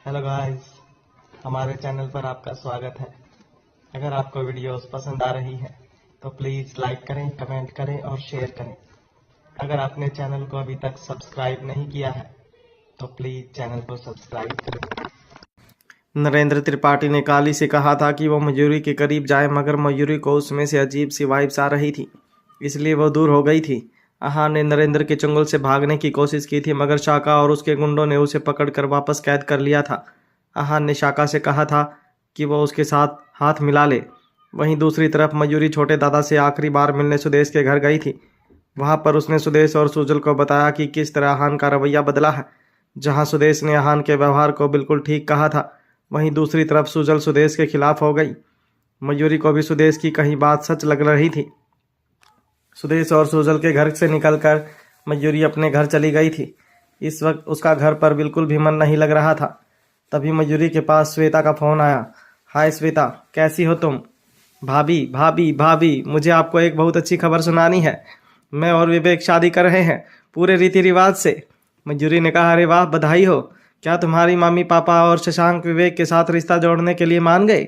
Hello guys, हमारे channel पर आपका स्वागत है। अगर आपको वीडियोस पसंद आ रही है तो प्लीज़ लाइक करें, कमेंट करें और शेयर करें। अगर आपने चैनल को अभी तक सब्सक्राइब नहीं किया है तो प्लीज़ चैनल को सब्सक्राइब करें। नरेंद्र त्रिपाठी ने काली से कहा था कि वो मयूरी के करीब जाए, मगर मयूरी को उसमें से अजीब सी वाइब्स आ रही थी, इसलिए वो दूर हो गई थी। आहान ने नरेंद्र के चंगुल से भागने की कोशिश की थी, मगर शाका और उसके गुंडों ने उसे पकड़कर वापस कैद कर लिया था। आहान ने शाका से कहा था कि वो उसके साथ हाथ मिला ले। वहीं दूसरी तरफ मयूरी छोटे दादा से आखिरी बार मिलने सुदेश के घर गई थी। वहां पर उसने सुदेश और सुजल को बताया कि किस तरह आहान का रवैया बदला है। जहां सुदेश ने आहान के व्यवहार को बिल्कुल ठीक कहा था, वहीं दूसरी तरफ सुजल सुदेश के खिलाफ हो गई। मयूरी को भी सुदेश की कही बात सच लग रही थी। सुदेश और सुजल के घर से निकलकर मयूरी अपने घर चली गई थी। इस वक्त उसका घर पर बिल्कुल भी मन नहीं लग रहा था। तभी मयूरी के पास श्वेता का फोन आया। हाय श्वेता, कैसी हो तुम? भाभी भाभी भाभी, मुझे आपको एक बहुत अच्छी खबर सुनानी है। मैं और विवेक शादी कर रहे हैं, पूरे रीति रिवाज से। मयूरी ने कहा, अरे वाह, बधाई हो। क्या तुम्हारी मम्मी पापा और शशांक विवेक के साथ रिश्ता जोड़ने के लिए मान गए?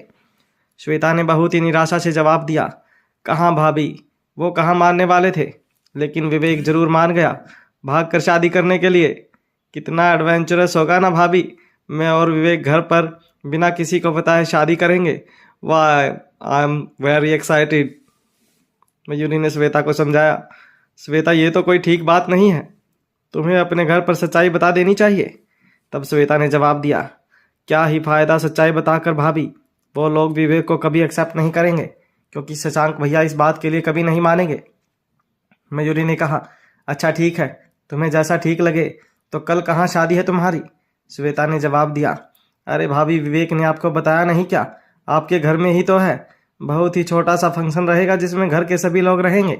श्वेता ने बहुत ही निराशा से जवाब दिया, कहाँ भाभी, वो कहाँ मानने वाले थे, लेकिन विवेक जरूर मान गया, भाग कर शादी करने के लिए। कितना एडवेंचरस होगा ना भाभी। मैं और विवेक घर पर बिना किसी को बताए शादी करेंगे। वाह, I am very excited. Mayuri ने श्वेता को समझाया। श्वेता, ये तो कोई ठीक बात नहीं है, तुम्हें अपने घर पर सच्चाई बता देनी चाहिए। तब श्वेता ने जवाब दिया, क्या ही फायदा सच्चाई बताकर भाभी, वो लोग विवेक को कभी एक्सेप्ट नहीं करेंगे, क्योंकि शशांक भैया इस बात के लिए कभी नहीं मानेंगे। मयूरी ने कहा, अच्छा ठीक है, तुम्हें जैसा ठीक लगे। तो कल कहाँ शादी है तुम्हारी? श्वेता ने जवाब दिया, अरे भाभी, विवेक ने आपको बताया नहीं क्या, आपके घर में ही तो है। बहुत ही छोटा सा फंक्शन रहेगा जिसमें घर के सभी लोग रहेंगे।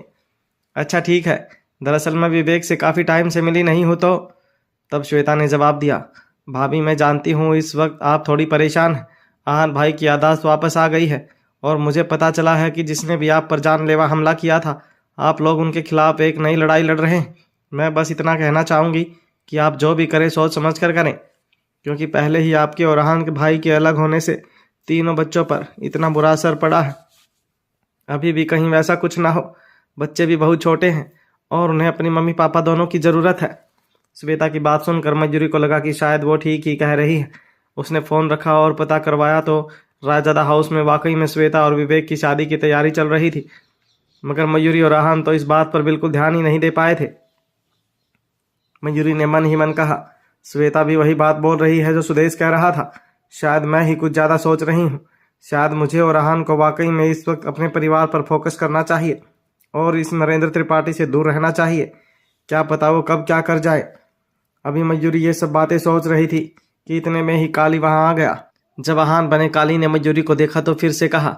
अच्छा ठीक है, दरअसल मैं विवेक से काफ़ी टाइम से मिली नहीं हूँ तो। तब श्वेता ने जवाब दिया, भाभी मैं जानती हूँ इस वक्त आप थोड़ी परेशान हैं। आहान भाई की याददाश्त वापस आ गई है और मुझे पता चला है कि जिसने भी आप पर जानलेवा हमला किया था, आप लोग उनके खिलाफ एक नई लड़ाई लड़ रहे हैं। मैं बस इतना कहना चाहूँगी कि आप जो भी करें सोच समझ कर करें, क्योंकि पहले ही आपके और आहान के भाई के अलग होने से तीनों बच्चों पर इतना बुरा असर पड़ा है। अभी भी कहीं वैसा कुछ ना हो। बच्चे भी बहुत छोटे हैं और उन्हें अपनी मम्मी पापा दोनों की ज़रूरत है। श्वेता की बात सुनकर मयूरी को लगा कि शायद वो ठीक ही कह रही है। उसने फ़ोन रखा और पता करवाया तो रायजादा हाउस में वाकई में श्वेता और विवेक की शादी की तैयारी चल रही थी। मगर मयूरी और आहान तो इस बात पर बिल्कुल ध्यान ही नहीं दे पाए थे। मयूरी ने मन ही मन कहा, श्वेता भी वही बात बोल रही है जो सुदेश कह रहा था। शायद मैं ही कुछ ज़्यादा सोच रही हूँ। शायद मुझे और आहान को वाकई में इस वक्त अपने परिवार पर फोकस करना चाहिए और इस नरेंद्र त्रिपाठी से दूर रहना चाहिए। क्या पता वो कब क्या कर जाए। अभी मयूरी ये सब बातें सोच रही थी कि इतने में ही काली वहां आ गया। जब आहान बने काली ने मयूरी को देखा तो फिर से कहा,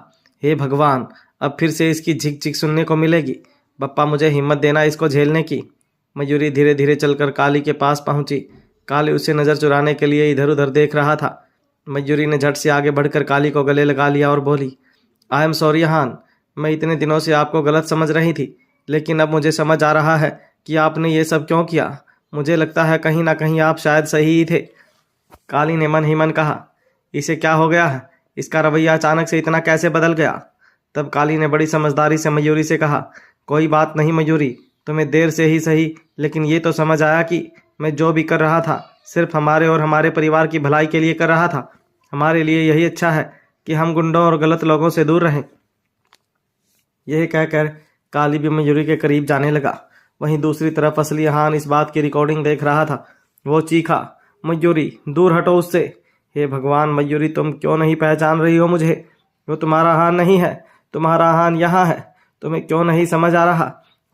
हे भगवान, अब फिर से इसकी झिक झिक सुनने को मिलेगी। बप्पा मुझे हिम्मत देना इसको झेलने की। मयूरी धीरे धीरे चलकर काली के पास पहुंची। काली उसे नज़र चुराने के लिए इधर उधर देख रहा था। मयूरी ने झट से आगे बढ़कर काली को गले लगा लिया और बोली, आई एम सॉरी आहान, मैं इतने दिनों से आपको गलत समझ रही थी, लेकिन अब मुझे समझ आ रहा है कि आपने ये सब क्यों किया। मुझे लगता है कहीं ना कहीं आप शायद सही ही थे। काली ने मन ही मन कहा, इसे क्या हो गया है, इसका रवैया अचानक से इतना कैसे बदल गया। तब काली ने बड़ी समझदारी से मयूरी से कहा, कोई बात नहीं मयूरी, तुम्हें देर से ही सही, लेकिन ये तो समझ आया कि मैं जो भी कर रहा था सिर्फ हमारे और हमारे परिवार की भलाई के लिए कर रहा था। हमारे लिए यही अच्छा है कि हम गुंडों और गलत लोगों से दूर रहें। यह कहकर काली भी मयूरी के करीब जाने लगा। वहीं दूसरी तरफ असली आहान इस बात की रिकॉर्डिंग देख रहा था। वो चीखा, मयूरी दूर हटो उससे। हे भगवान, मयूरी तुम क्यों नहीं पहचान रही हो मुझे? वो तुम्हारा आहान नहीं है, तुम्हारा आहान यहाँ है। तुम्हें क्यों नहीं समझ आ रहा?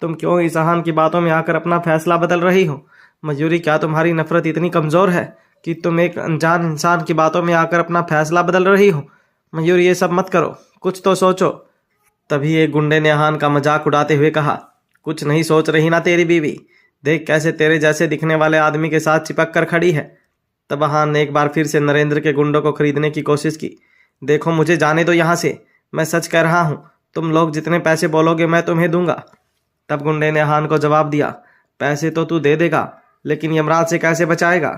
तुम क्यों इस आहान की बातों में आकर अपना फैसला बदल रही हो? मयूरी, क्या तुम्हारी नफरत इतनी कमज़ोर है कि तुम एक अनजान इंसान की बातों में आकर अपना फैसला बदल रही हो? मयूरी, ये सब मत करो, कुछ तो सोचो। तभी एक गुंडे ने आहान का मजाक उड़ाते हुए कहा, कुछ नहीं सोच रही ना तेरी बीवी? देख कैसे तेरे जैसे दिखने वाले आदमी के साथ चिपक कर खड़ी है। तब आहान ने एक बार फिर से नरेंद्र के गुंडों को खरीदने की कोशिश की। देखो, मुझे जाने दो यहाँ से, मैं सच कह रहा हूँ। तुम लोग जितने पैसे बोलोगे मैं तुम्हें दूंगा। तब गुंडे ने आहान को जवाब दिया, पैसे तो तू दे देगा, लेकिन यमराज से कैसे बचाएगा?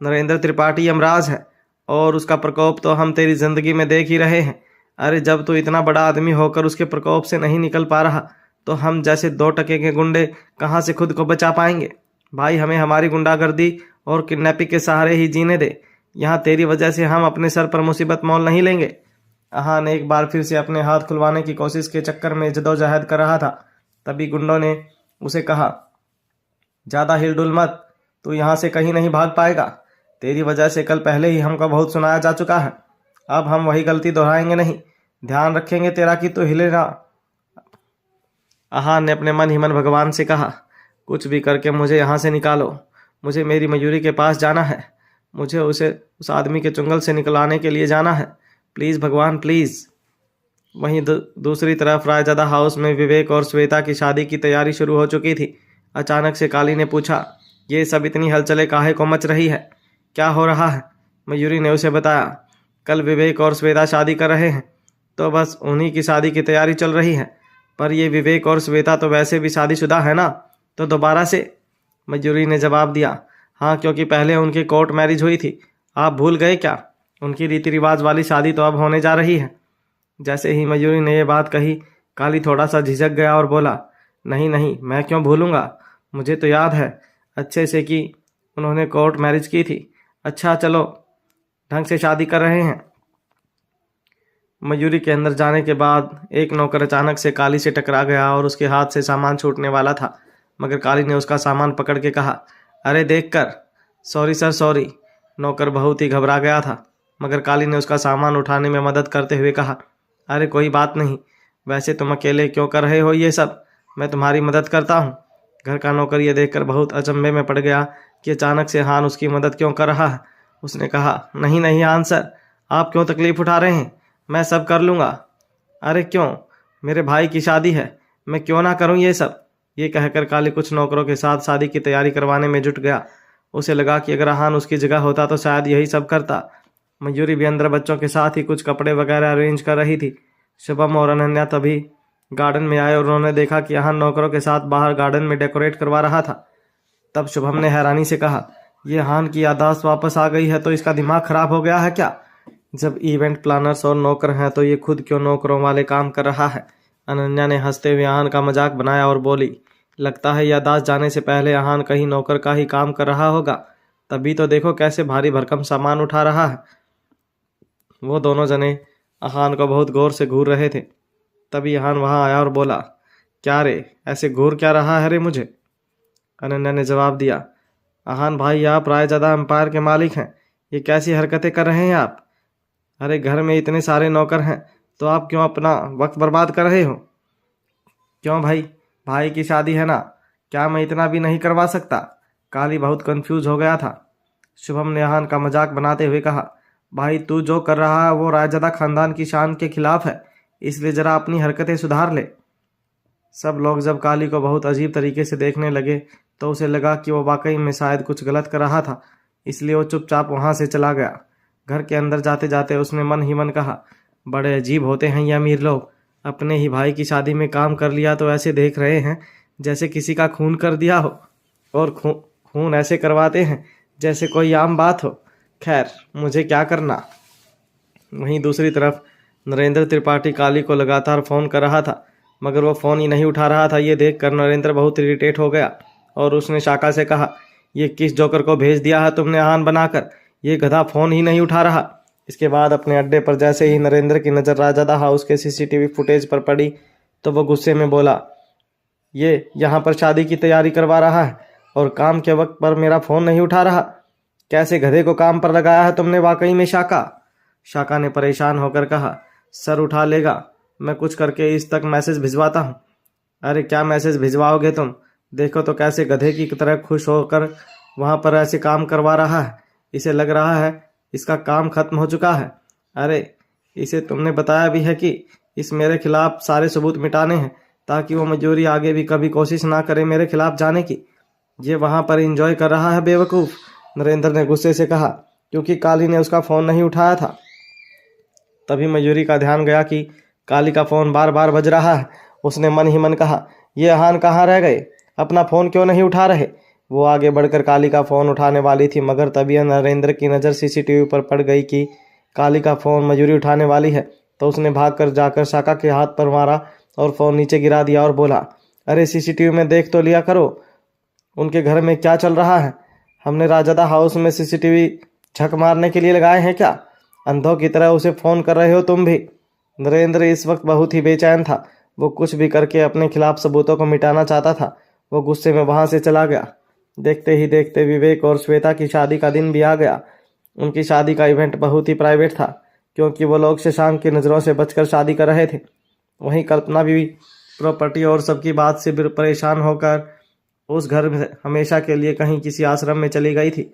नरेंद्र त्रिपाठी यमराज है और उसका प्रकोप तो हम तेरी जिंदगी में देख ही रहे हैं। अरे जब तू इतना बड़ा आदमी होकर उसके प्रकोप से नहीं निकल पा रहा तो हम जैसे 2 टके के गुंडे कहाँ से खुद को बचा पाएंगे। भाई हमें हमारी गुंडागर्दी और किडनैपिंग के सहारे ही जीने दे। यहाँ तेरी वजह से हम अपने सर पर मुसीबत मोल नहीं लेंगे। अहान एक बार फिर से अपने हाथ खुलवाने की कोशिश के चक्कर में जदोजहद कर रहा था। तभी गुंडों ने उसे कहा, ज़्यादा हिलडुल मत, तू यहाँ से कहीं नहीं भाग पाएगा। तेरी वजह से कल पहले ही हमको बहुत सुनाया जा चुका है। अब हम वही गलती दोहराएंगे नहीं। ध्यान रखेंगे तेरा कि तू हिले ना। अहान ने अपने मन ही मन भगवान से कहा, कुछ भी करके मुझे यहाँ से निकालो। मुझे मेरी मयूरी के पास जाना है। मुझे उसे उस आदमी के चुंगल से निकलाने के लिए जाना है। प्लीज़ भगवान प्लीज़। वहीं दूसरी तरफ रायजादा हाउस में विवेक और श्वेता की शादी की तैयारी शुरू हो चुकी थी। अचानक से काली ने पूछा, ये सब इतनी हलचलें काहे को मच रही है? क्या हो रहा है? मयूरी ने उसे बताया, कल विवेक और श्वेता शादी कर रहे हैं तो बस उन्हीं की शादी की तैयारी चल रही है। पर ये विवेक और श्वेता तो वैसे भी शादीशुदा है ना, तो दोबारा से? मयूरी ने जवाब दिया, हाँ क्योंकि पहले उनकी कोर्ट मैरिज हुई थी। आप भूल गए क्या? उनकी रीति रिवाज वाली शादी तो अब होने जा रही है। जैसे ही मयूरी ने यह बात कही, काली थोड़ा सा झिझक गया और बोला, नहीं नहीं, मैं क्यों भूलूंगा, मुझे तो याद है अच्छे से कि उन्होंने कोर्ट मैरिज की थी। अच्छा चलो, ढंग से शादी कर रहे हैं। मयूरी के अंदर जाने के बाद एक नौकर अचानक से काली से टकरा गया और उसके हाथ से सामान छूटने वाला था, मगर काली ने उसका सामान पकड़ के कहा, अरे देख कर। Sorry sir sorry. नौकर बहुत ही घबरा गया था, मगर काली ने उसका सामान उठाने में मदद करते हुए कहा, अरे कोई बात नहीं, वैसे तुम अकेले क्यों कर रहे हो ये सब, मैं तुम्हारी मदद करता हूँ। घर का नौकर ये देखकर बहुत अचंभे में पड़ गया कि अचानक से हान उसकी मदद क्यों कर रहा है। उसने कहा, नहीं नहीं हान सर, आप क्यों तकलीफ उठा रहे हैं, मैं सब कर लूँगा। अरे क्यों, मेरे भाई की शादी है, मैं क्यों ना करूँ ये सब। ये कहकर काली कुछ नौकरों के साथ शादी की तैयारी करवाने में जुट गया। उसे लगा कि अगर हान उसकी जगह होता तो शायद यही सब करता। मयूरी भी अंदर बच्चों के साथ ही कुछ कपड़े वगैरह अरेंज कर रही थी। शुभम और अनन्या तभी गार्डन में आए और उन्होंने देखा कि हान नौकरों के साथ बाहर गार्डन में डेकोरेट करवा रहा था। तब शुभम ने हैरानी से कहा, ये हान की याददाश्त वापस आ गई है तो इसका दिमाग खराब हो गया है क्या? जब इवेंट प्लानर्स और नौकर हैं तो ये खुद क्यों नौकरों वाले काम कर रहा है? अनन्या ने हंसते हुए हान का मजाक बनाया और बोली, लगता है याददाश्त जाने से पहले हान कहीं नौकर का ही काम कर रहा होगा, तभी तो देखो कैसे भारी भरकम सामान उठा रहा है। वो दोनों जने अहान को बहुत गौर से घूर रहे थे। तभी अहान वहां आया और बोला, क्या रे, ऐसे घूर क्या रहा है रे मुझे? अनन्या ने जवाब दिया, अहान भाई आप रायजादा एम्पायर के मालिक हैं, ये कैसी हरकतें कर रहे हैं आप? अरे घर में इतने सारे नौकर हैं तो आप क्यों अपना वक्त बर्बाद कर रहे हो? क्यों भाई, भाई की शादी है ना, क्या मैं इतना भी नहीं करवा सकता? काली बहुत कंफ्यूज हो गया था। शुभम ने अहान का मजाक बनाते हुए कहा, भाई तू जो कर रहा है वो रायजादा खानदान की शान के खिलाफ है, इसलिए जरा अपनी हरकतें सुधार ले। सब लोग जब काली को बहुत अजीब तरीके से देखने लगे तो उसे लगा कि वो वाकई में शायद कुछ गलत कर रहा था, इसलिए वो चुपचाप वहां से चला गया। घर के अंदर जाते जाते उसने मन ही मन कहा, बड़े अजीब होते हैं ये अमीर लोग, अपने ही भाई की शादी में काम कर लिया तो ऐसे देख रहे हैं जैसे किसी का खून कर दिया हो, और खून ऐसे करवाते हैं जैसे कोई आम बात हो। खैर मुझे क्या करना। वहीं दूसरी तरफ नरेंद्र त्रिपाठी काली को लगातार फ़ोन कर रहा था, मगर वो फ़ोन ही नहीं उठा रहा था। ये देखकर नरेंद्र बहुत इरिटेट हो गया और उसने शाका से कहा, ये किस जोकर को भेज दिया है तुमने आहान बनाकर, ये गधा फ़ोन ही नहीं उठा रहा। इसके बाद अपने अड्डे पर जैसे ही नरेंद्र की नज़र रायजादा हाउस के सीसीटीवी फुटेज पर पड़ी तो वो गुस्से में बोला, ये यहाँ पर शादी की तैयारी करवा रहा है और काम के वक्त पर मेरा फ़ोन नहीं उठा रहा। कैसे गधे को काम पर लगाया है तुमने वाकई में शाका? शाका ने परेशान होकर कहा, सर उठा लेगा, मैं कुछ करके इस तक मैसेज भिजवाता हूँ। अरे क्या मैसेज भिजवाओगे तुम? देखो तो कैसे गधे की तरह खुश होकर वहाँ पर ऐसे काम करवा रहा है। इसे लग रहा है इसका काम खत्म हो चुका है। अरे इसे तुमने बताया भी है कि इस मेरे खिलाफ सारे सबूत मिटाने हैं ताकि वो मजूरी आगे भी कभी कोशिश ना करे मेरे खिलाफ जाने की। ये वहाँ पर एंजॉय कर रहा है बेवकूफ़, नरेंद्र ने गुस्से से कहा, क्योंकि काली ने उसका फ़ोन नहीं उठाया था। तभी मयूरी का ध्यान गया कि काली का फ़ोन बार बार बज रहा है। उसने मन ही मन कहा, ये अहान कहाँ रह गए, अपना फ़ोन क्यों नहीं उठा रहे? वो आगे बढ़कर काली का फ़ोन उठाने वाली थी, मगर तभी नरेंद्र की नज़र सीसीटीवी पर पड़ गई कि काली का फ़ोन मयूरी उठाने वाली है। तो उसने भागकर जाकर शाका के हाथ पर मारा और फ़ोन नीचे गिरा दिया और बोला, अरे सीसीटीवी में देख तो लिया करो, उनके घर में क्या चल रहा है। हमने राजादा हाउस में सीसीटीवी झक मारने के लिए लगाए हैं क्या? अंधों की तरह उसे फ़ोन कर रहे हो तुम भी। नरेंद्र इस वक्त बहुत ही बेचैन था। वो कुछ भी करके अपने खिलाफ सबूतों को मिटाना चाहता था। वो गुस्से में वहां से चला गया। देखते ही देखते विवेक और श्वेता की शादी का दिन भी आ गया। उनकी शादी का इवेंट बहुत ही प्राइवेट था, क्योंकि वो लोग शशांक की नज़रों से बचकर शादी कर रहे थे। वहीं कल्पना भी प्रॉपर्टी और सबकी बात से परेशान होकर उस घर में हमेशा के लिए कहीं किसी आश्रम में चली गई थी।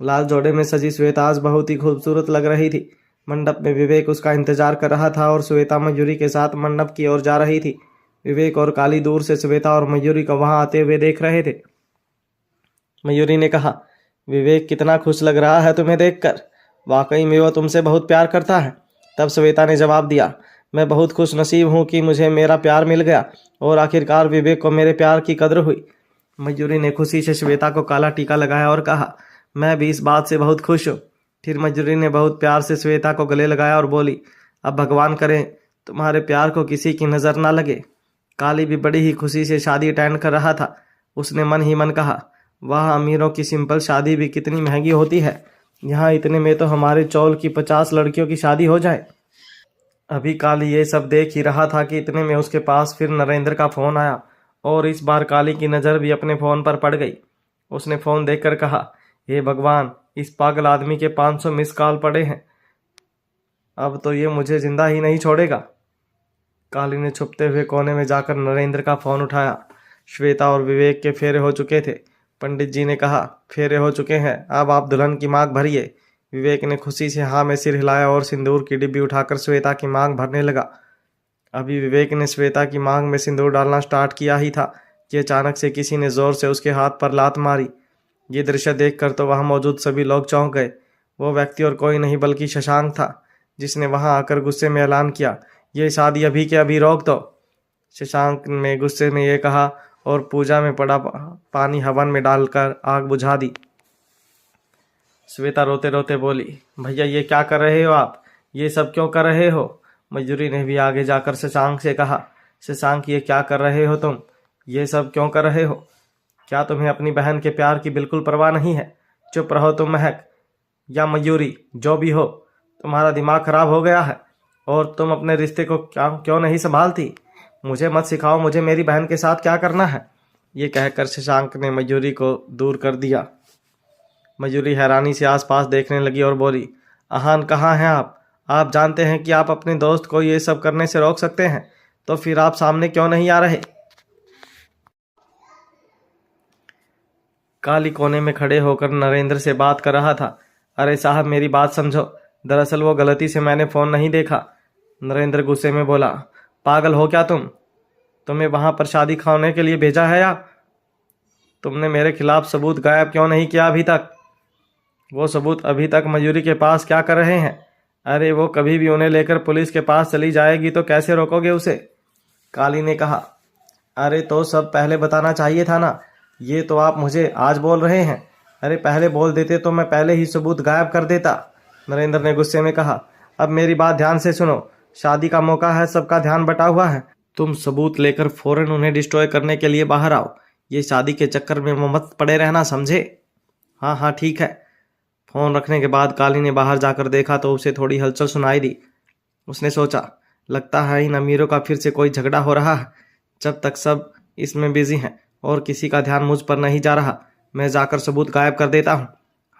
लाल जोड़े में सजी श्वेता आज बहुत ही खूबसूरत लग रही थी। मंडप में विवेक उसका इंतजार कर रहा था और श्वेता मयूरी के साथ मंडप की ओर जा रही थी। विवेक और काली दूर से श्वेता और मयूरी को वहां आते हुए देख रहे थे। मयूरी ने कहा, विवेक कितना खुश लग रहा है तुम्हें देखकर, वाकई में वो तुमसे बहुत प्यार करता है। तब श्वेता ने जवाब दिया, मैं बहुत खुश नसीब हूँ कि मुझे मेरा प्यार मिल गया और आखिरकार विवेक को मेरे प्यार की कदर हुई। मयूरी ने खुशी से श्वेता को काला टीका लगाया और कहा, मैं भी इस बात से बहुत खुश हूँ। फिर मयूरी ने बहुत प्यार से श्वेता को गले लगाया और बोली, अब भगवान करें तुम्हारे प्यार को किसी की नज़र ना लगे। काली भी बड़ी ही खुशी से शादी अटेंड कर रहा था। उसने मन ही मन कहा, वाह, अमीरों की सिंपल शादी भी कितनी महंगी होती है। यहाँ इतने में तो हमारे चौल की 50 लड़कियों की शादी हो जाए। अभी काली ये सब देख ही रहा था कि इतने में उसके पास फिर नरेंद्र का फ़ोन आया और इस बार काली की नज़र भी अपने फ़ोन पर पड़ गई। उसने फ़ोन देखकर कहा, हे भगवान, इस पागल आदमी के 500 मिस कॉल पड़े हैं, अब तो ये मुझे जिंदा ही नहीं छोड़ेगा। काली ने छुपते हुए कोने में जाकर नरेंद्र का फ़ोन उठाया। श्वेता और विवेक के फेरे हो चुके थे। पंडित जी ने कहा, फेरे हो चुके हैं, अब आप दुल्हन की मांग भरिए। विवेक ने खुशी से हाँ में सिर हिलाया और सिंदूर की डिब्बी उठाकर श्वेता की मांग भरने लगा। अभी विवेक ने श्वेता की मांग में सिंदूर डालना स्टार्ट किया ही था कि अचानक से किसी ने जोर से उसके हाथ पर लात मारी। ये दृश्य देखकर तो वहां मौजूद सभी लोग चौंक गए। वो व्यक्ति और कोई नहीं बल्कि शशांक था, जिसने वहां आकर गुस्से में ऐलान किया, ये शादी अभी के अभी रोक दो। शशांक ने गुस्से में ये कहा और पूजा में पड़ा पानी हवन में डालकर आग बुझा दी। श्वेता रोते रोते बोली, भैया ये क्या कर रहे हो आप, ये सब क्यों कर रहे हो? मयूरी ने भी आगे जाकर शशांक से कहा, शशांक ये क्या कर रहे हो तुम, ये सब क्यों कर रहे हो? क्या तुम्हें अपनी बहन के प्यार की बिल्कुल परवाह नहीं है? चुप रहो तुम महक या मयूरी, जो भी हो, तुम्हारा दिमाग खराब हो गया है और तुम अपने रिश्ते को क्यों नहीं संभालती? मुझे मत सिखाओ मुझे मेरी बहन के साथ क्या करना है। ये कहकर शशांक ने मयूरी को दूर कर दिया। मयूरी हैरानी से आसपास देखने लगी और बोली, अहान कहाँ हैं आप? आप जानते हैं कि आप अपने दोस्त को ये सब करने से रोक सकते हैं, तो फिर आप सामने क्यों नहीं आ रहे? काली कोने में खड़े होकर नरेंद्र से बात कर रहा था। अरे साहब मेरी बात समझो, दरअसल वो गलती से मैंने फ़ोन नहीं देखा। नरेंद्र गुस्से में बोला, पागल हो क्या तुम? तुम्हें वहां पर शादी खाने के लिए भेजा है या? तुमने मेरे खिलाफ सबूत गायब क्यों नहीं किया अभी तक? वो सबूत अभी तक मयूरी के पास क्या कर रहे हैं? अरे वो कभी भी उन्हें लेकर पुलिस के पास चली जाएगी तो कैसे रोकोगे उसे? काली ने कहा, अरे तो सब पहले बताना चाहिए था ना, ये तो आप मुझे आज बोल रहे हैं। अरे पहले बोल देते तो मैं पहले ही सबूत गायब कर देता। नरेंद्र ने गुस्से में कहा, अब मेरी बात ध्यान से सुनो, शादी का मौका है, सबका ध्यान बटा हुआ है, तुम सबूत लेकर फौरन उन्हें डिस्ट्रॉय करने के लिए बाहर आओ। ये शादी के चक्कर में मत पड़े रहना, समझे? हाँ हाँ ठीक है। फोन रखने के बाद काली ने बाहर जाकर देखा तो उसे थोड़ी हलचल सुनाई दी। उसने सोचा, लगता है इन अमीरों का फिर से कोई झगड़ा हो रहा है। जब तक सब इसमें बिजी हैं और किसी का ध्यान मुझ पर नहीं जा रहा, मैं जाकर सबूत गायब कर देता हूँ।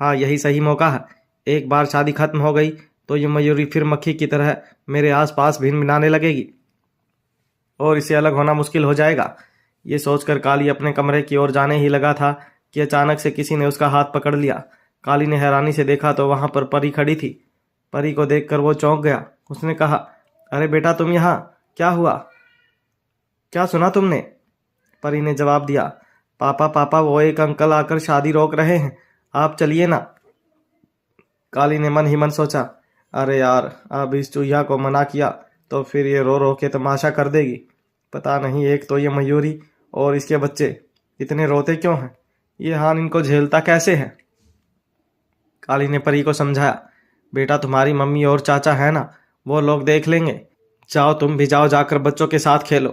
हाँ यही सही मौका है। एक बार शादी खत्म हो गई तो ये मयूरी फिर मक्खी की तरह मेरे आसपास भिनभिनाने लगेगी और इसे अलग होना मुश्किल हो जाएगा। ये सोचकर काली अपने कमरे की ओर जाने ही लगा था कि अचानक से किसी ने उसका हाथ पकड़ लिया। काली ने हैरानी से देखा तो वहां पर परी खड़ी थी। परी को देखकर वो चौंक गया। उसने कहा, अरे बेटा तुम यहाँ, क्या हुआ, क्या सुना तुमने? परी ने जवाब दिया, पापा पापा वो एक अंकल आकर शादी रोक रहे हैं, आप चलिए ना। काली ने मन ही मन सोचा, अरे यार अब इस चूहिया को मना किया तो फिर ये रो रो के तमाशा कर देगी। पता नहीं एक तो ये मयूरी और इसके बच्चे इतने रोते क्यों हैं। ये हान इनको झेलता कैसे है। काली ने परी को समझाया, बेटा तुम्हारी मम्मी और चाचा है ना, वो लोग देख लेंगे। जाओ तुम भी जाओ, जाकर बच्चों के साथ खेलो।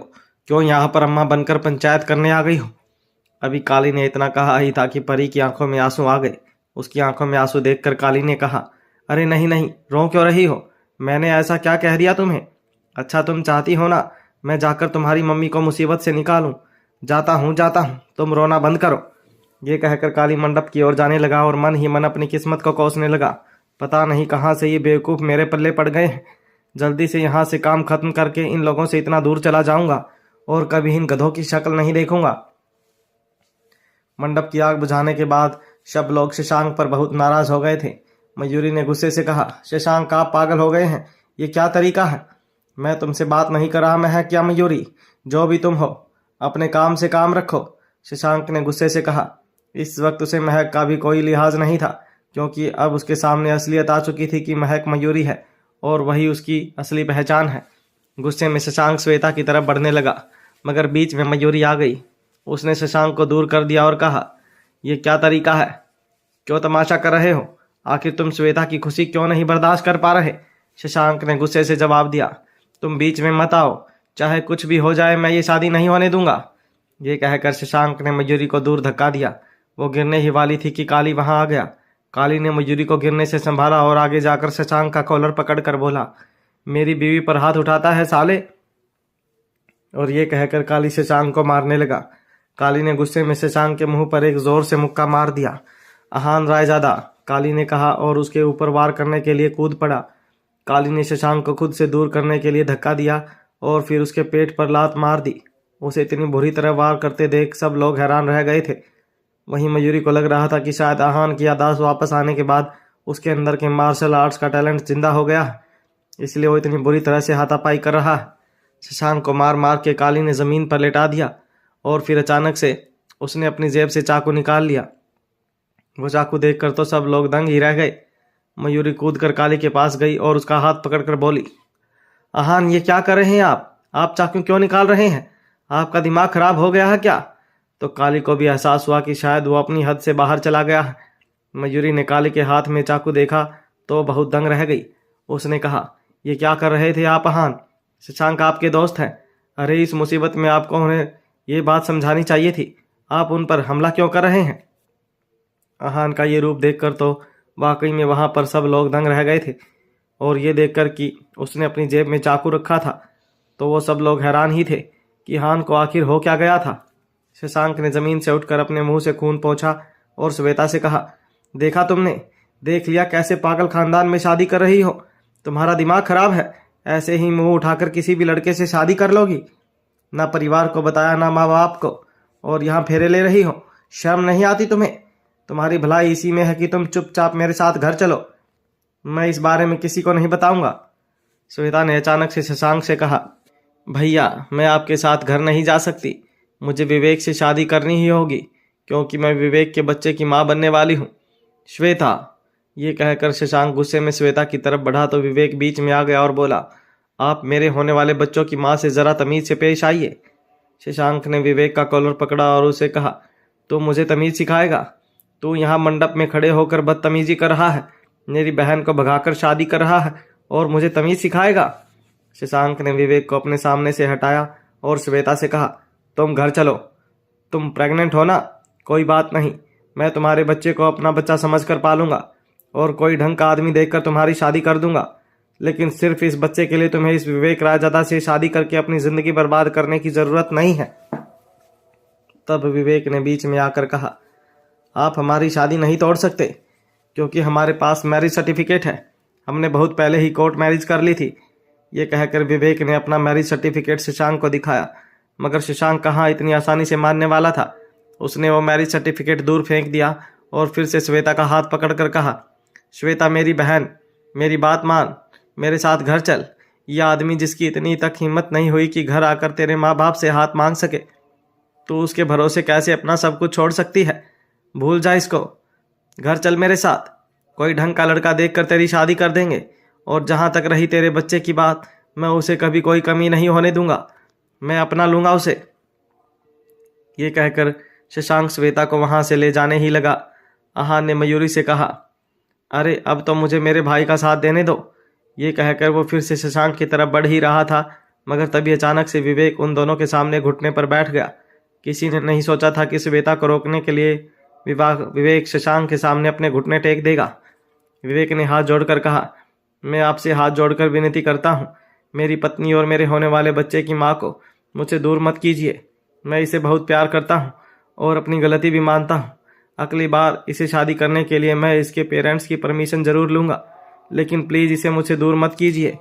क्यों यहाँ पर अम्मा बनकर पंचायत करने आ गई हो। अभी काली ने इतना कहा ही था कि परी की आंखों में आंसू आ गए। उसकी आंखों में आंसू देखकर काली ने कहा, अरे नहीं नहीं, रो क्यों रही हो। मैंने ऐसा क्या कह दिया तुम्हें। अच्छा तुम चाहती हो ना मैं जाकर तुम्हारी मम्मी को मुसीबत से निकालूं। जाता हूँ, तुम रोना बंद करो। ये कहकर काली मंडप की ओर जाने लगा और मन ही मन अपनी किस्मत को कोसने लगा। पता नहीं कहाँ से ये बेवकूफ़ मेरे पल्ले पड़ गए हैं। जल्दी से यहाँ से काम खत्म करके इन लोगों से इतना दूर चला जाऊंगा और कभी इन गधों की शक्ल नहीं देखूंगा। मंडप की आग बुझाने के बाद सब लोग शशांक पर बहुत नाराज हो गए थे। मयूरी ने गुस्से से कहा, शशांक आप पागल हो गए हैं, ये क्या तरीका है। मैं तुमसे बात नहीं कर रहा, मैं है क्या मयूरी, जो भी तुम हो अपने काम से काम रखो। शशांक ने गुस्से से कहा। इस वक्त उसे महक का भी कोई लिहाज नहीं था, क्योंकि अब उसके सामने असलियत आ चुकी थी कि महक मयूरी है और वही उसकी असली पहचान है। गुस्से में शशांक श्वेता की तरफ बढ़ने लगा, मगर बीच में मयूरी आ गई। उसने शशांक को दूर कर दिया और कहा, यह क्या तरीका है, क्यों तमाशा कर रहे हो। आखिर तुम श्वेता की खुशी क्यों नहीं बर्दाश्त कर पा रहे। शशांक ने गुस्से से जवाब दिया, तुम बीच में मत आओ, चाहे कुछ भी हो जाए मैं ये शादी नहीं होने दूंगा। ये कहकर शशांक ने मयूरी को दूर धक्का दिया। वो गिरने ही वाली थी कि काली वहां आ गया। काली ने मयूरी को गिरने से संभाला और आगे जाकर शशांक का कॉलर पकड़कर बोला, मेरी बीवी पर हाथ उठाता है साले। और ये कहकर काली शशांक को मारने लगा। काली ने गुस्से में शशांक के मुंह पर एक जोर से मुक्का मार दिया। अहान रायजादा, काली ने कहा और उसके ऊपर वार करने के लिए कूद पड़ा। काली ने शशांक को खुद से दूर करने के लिए धक्का दिया और फिर उसके पेट पर लात मार दी। उसे इतनी बुरी तरह वार करते देख सब लोग हैरान रह गए थे। वहीं मयूरी को लग रहा था कि शायद अहान की याददाश्त वापस आने के बाद उसके अंदर के मार्शल आर्ट्स का टैलेंट जिंदा हो गया है, इसलिए वो इतनी बुरी तरह से हाथापाई कर रहा है। शशांक को मार मार के काली ने जमीन पर लेटा दिया और फिर अचानक से उसने अपनी जेब से चाकू निकाल लिया। वो चाकू देखकर तो सब लोग दंग ही रह गए। मयूरी कूद कर काली के पास गई और उसका हाथ पकड़कर बोली, अहान ये क्या कर रहे हैं आप चाकू क्यों निकाल रहे हैं, आपका दिमाग खराब हो गया है क्या। तो काली को भी एहसास हुआ कि शायद वो अपनी हद से बाहर चला गया है। मयूरी ने काली के हाथ में चाकू देखा तो बहुत दंग रह गई। उसने कहा, ये क्या कर रहे थे आप अहान, शशांक आपके दोस्त हैं। अरे इस मुसीबत में आपको उन्हें ये बात समझानी चाहिए थी, आप उन पर हमला क्यों कर रहे हैं। अहान का ये रूप देखकर तो वाकई में वहां पर सब लोग दंग रह गए थे और ये देखकर कि उसने अपनी जेब में चाकू रखा था तो वो सब लोग हैरान ही थे कि हान को आखिर हो क्या गया था। शशांक ने जमीन से उठकर अपने मुंह से खून पोंछा और श्वेता से कहा, देखा तुमने, देख लिया कैसे पागल खानदान में शादी कर रही हो, तुम्हारा दिमाग खराब है, ऐसे ही मुंह उठाकर किसी भी लड़के से शादी कर लोगी। ना परिवार को बताया ना माँ बाप को, और यहाँ फेरे ले रही हो, शर्म नहीं आती तुम्हें। तुम्हारी भलाई इसी में है कि तुम चुपचाप मेरे साथ घर चलो, मैं इस बारे में किसी को नहीं बताऊंगा। श्वेता ने अचानक से शशांक से कहा, भैया मैं आपके साथ घर नहीं जा सकती, मुझे विवेक से शादी करनी ही होगी क्योंकि मैं विवेक के बच्चे की माँ बनने वाली हूँ। श्वेता, ये कहकर शशांक गुस्से में श्वेता की तरफ बढ़ा तो विवेक बीच में आ गया और बोला, आप मेरे होने वाले बच्चों की माँ से जरा तमीज से पेश आइए। शशांक ने विवेक का कॉलर पकड़ा और उसे कहा, तू मुझे तमीज सिखाएगा, तू यहाँ मंडप में खड़े होकर बदतमीजी कर रहा है, मेरी बहन को भगाकर शादी कर रहा है और मुझे तमीज सिखाएगा। शशांक ने विवेक को अपने सामने से हटाया और श्वेता से कहा, तुम घर चलो, तुम प्रेग्नेंट हो ना, कोई बात नहीं, मैं तुम्हारे बच्चे को अपना बच्चा समझकर पालूंगा और कोई ढंग का आदमी देखकर तुम्हारी शादी कर दूंगा, लेकिन सिर्फ इस बच्चे के लिए तुम्हें इस विवेक रायजादा से शादी करके अपनी जिंदगी बर्बाद करने की जरूरत नहीं है। तब विवेक ने बीच में आकर कहा, आप हमारी शादी नहीं तोड़ सकते क्योंकि हमारे पास मैरिज सर्टिफिकेट है, हमने बहुत पहले ही कोर्ट मैरिज कर ली थी। ये कहकर विवेक ने अपना मैरिज सर्टिफिकेट शशांक को दिखाया, मगर शशांक कहाँ इतनी आसानी से मानने वाला था। उसने वो मैरिज सर्टिफिकेट दूर फेंक दिया और फिर से श्वेता का हाथ पकड़कर कहा, श्वेता मेरी बहन, मेरी बात मान, मेरे साथ घर चल। यह आदमी जिसकी इतनी तक हिम्मत नहीं हुई कि घर आकर तेरे माँ बाप से हाथ मांग सके, तू उसके भरोसे कैसे अपना सब कुछ छोड़ सकती है। भूल जा इसको, घर चल मेरे साथ, कोई ढंग का लड़का देखकर तेरी शादी कर देंगे और जहाँ तक रही तेरे बच्चे की बात, मैं उसे कभी कोई कमी नहीं होने दूंगा, मैं अपना लूंगा उसे। ये कहकर शशांक श्वेता को वहां से ले जाने ही लगा। आहान ने मयूरी से कहा, अरे अब तो मुझे मेरे भाई का साथ देने दो। ये कहकर वो फिर से शशांक की तरफ बढ़ ही रहा था, मगर तभी अचानक से विवेक उन दोनों के सामने घुटने पर बैठ गया। किसी ने नहीं सोचा था कि श्वेता को रोकने के लिए विवेक शशांक के सामने अपने घुटने टेक देगा। विवेक ने हाथ जोड़कर कहा, मैं आपसे हाथ जोड़कर विनती करता हूँ, मेरी पत्नी और मेरे होने वाले बच्चे की माँ को मुझसे दूर मत कीजिए। मैं इसे बहुत प्यार करता हूँ और अपनी गलती भी मानता हूँ। अगली बार इसे शादी करने के लिए मैं इसके पेरेंट्स की परमिशन जरूर लूँगा, लेकिन प्लीज़ इसे मुझसे दूर मत कीजिए।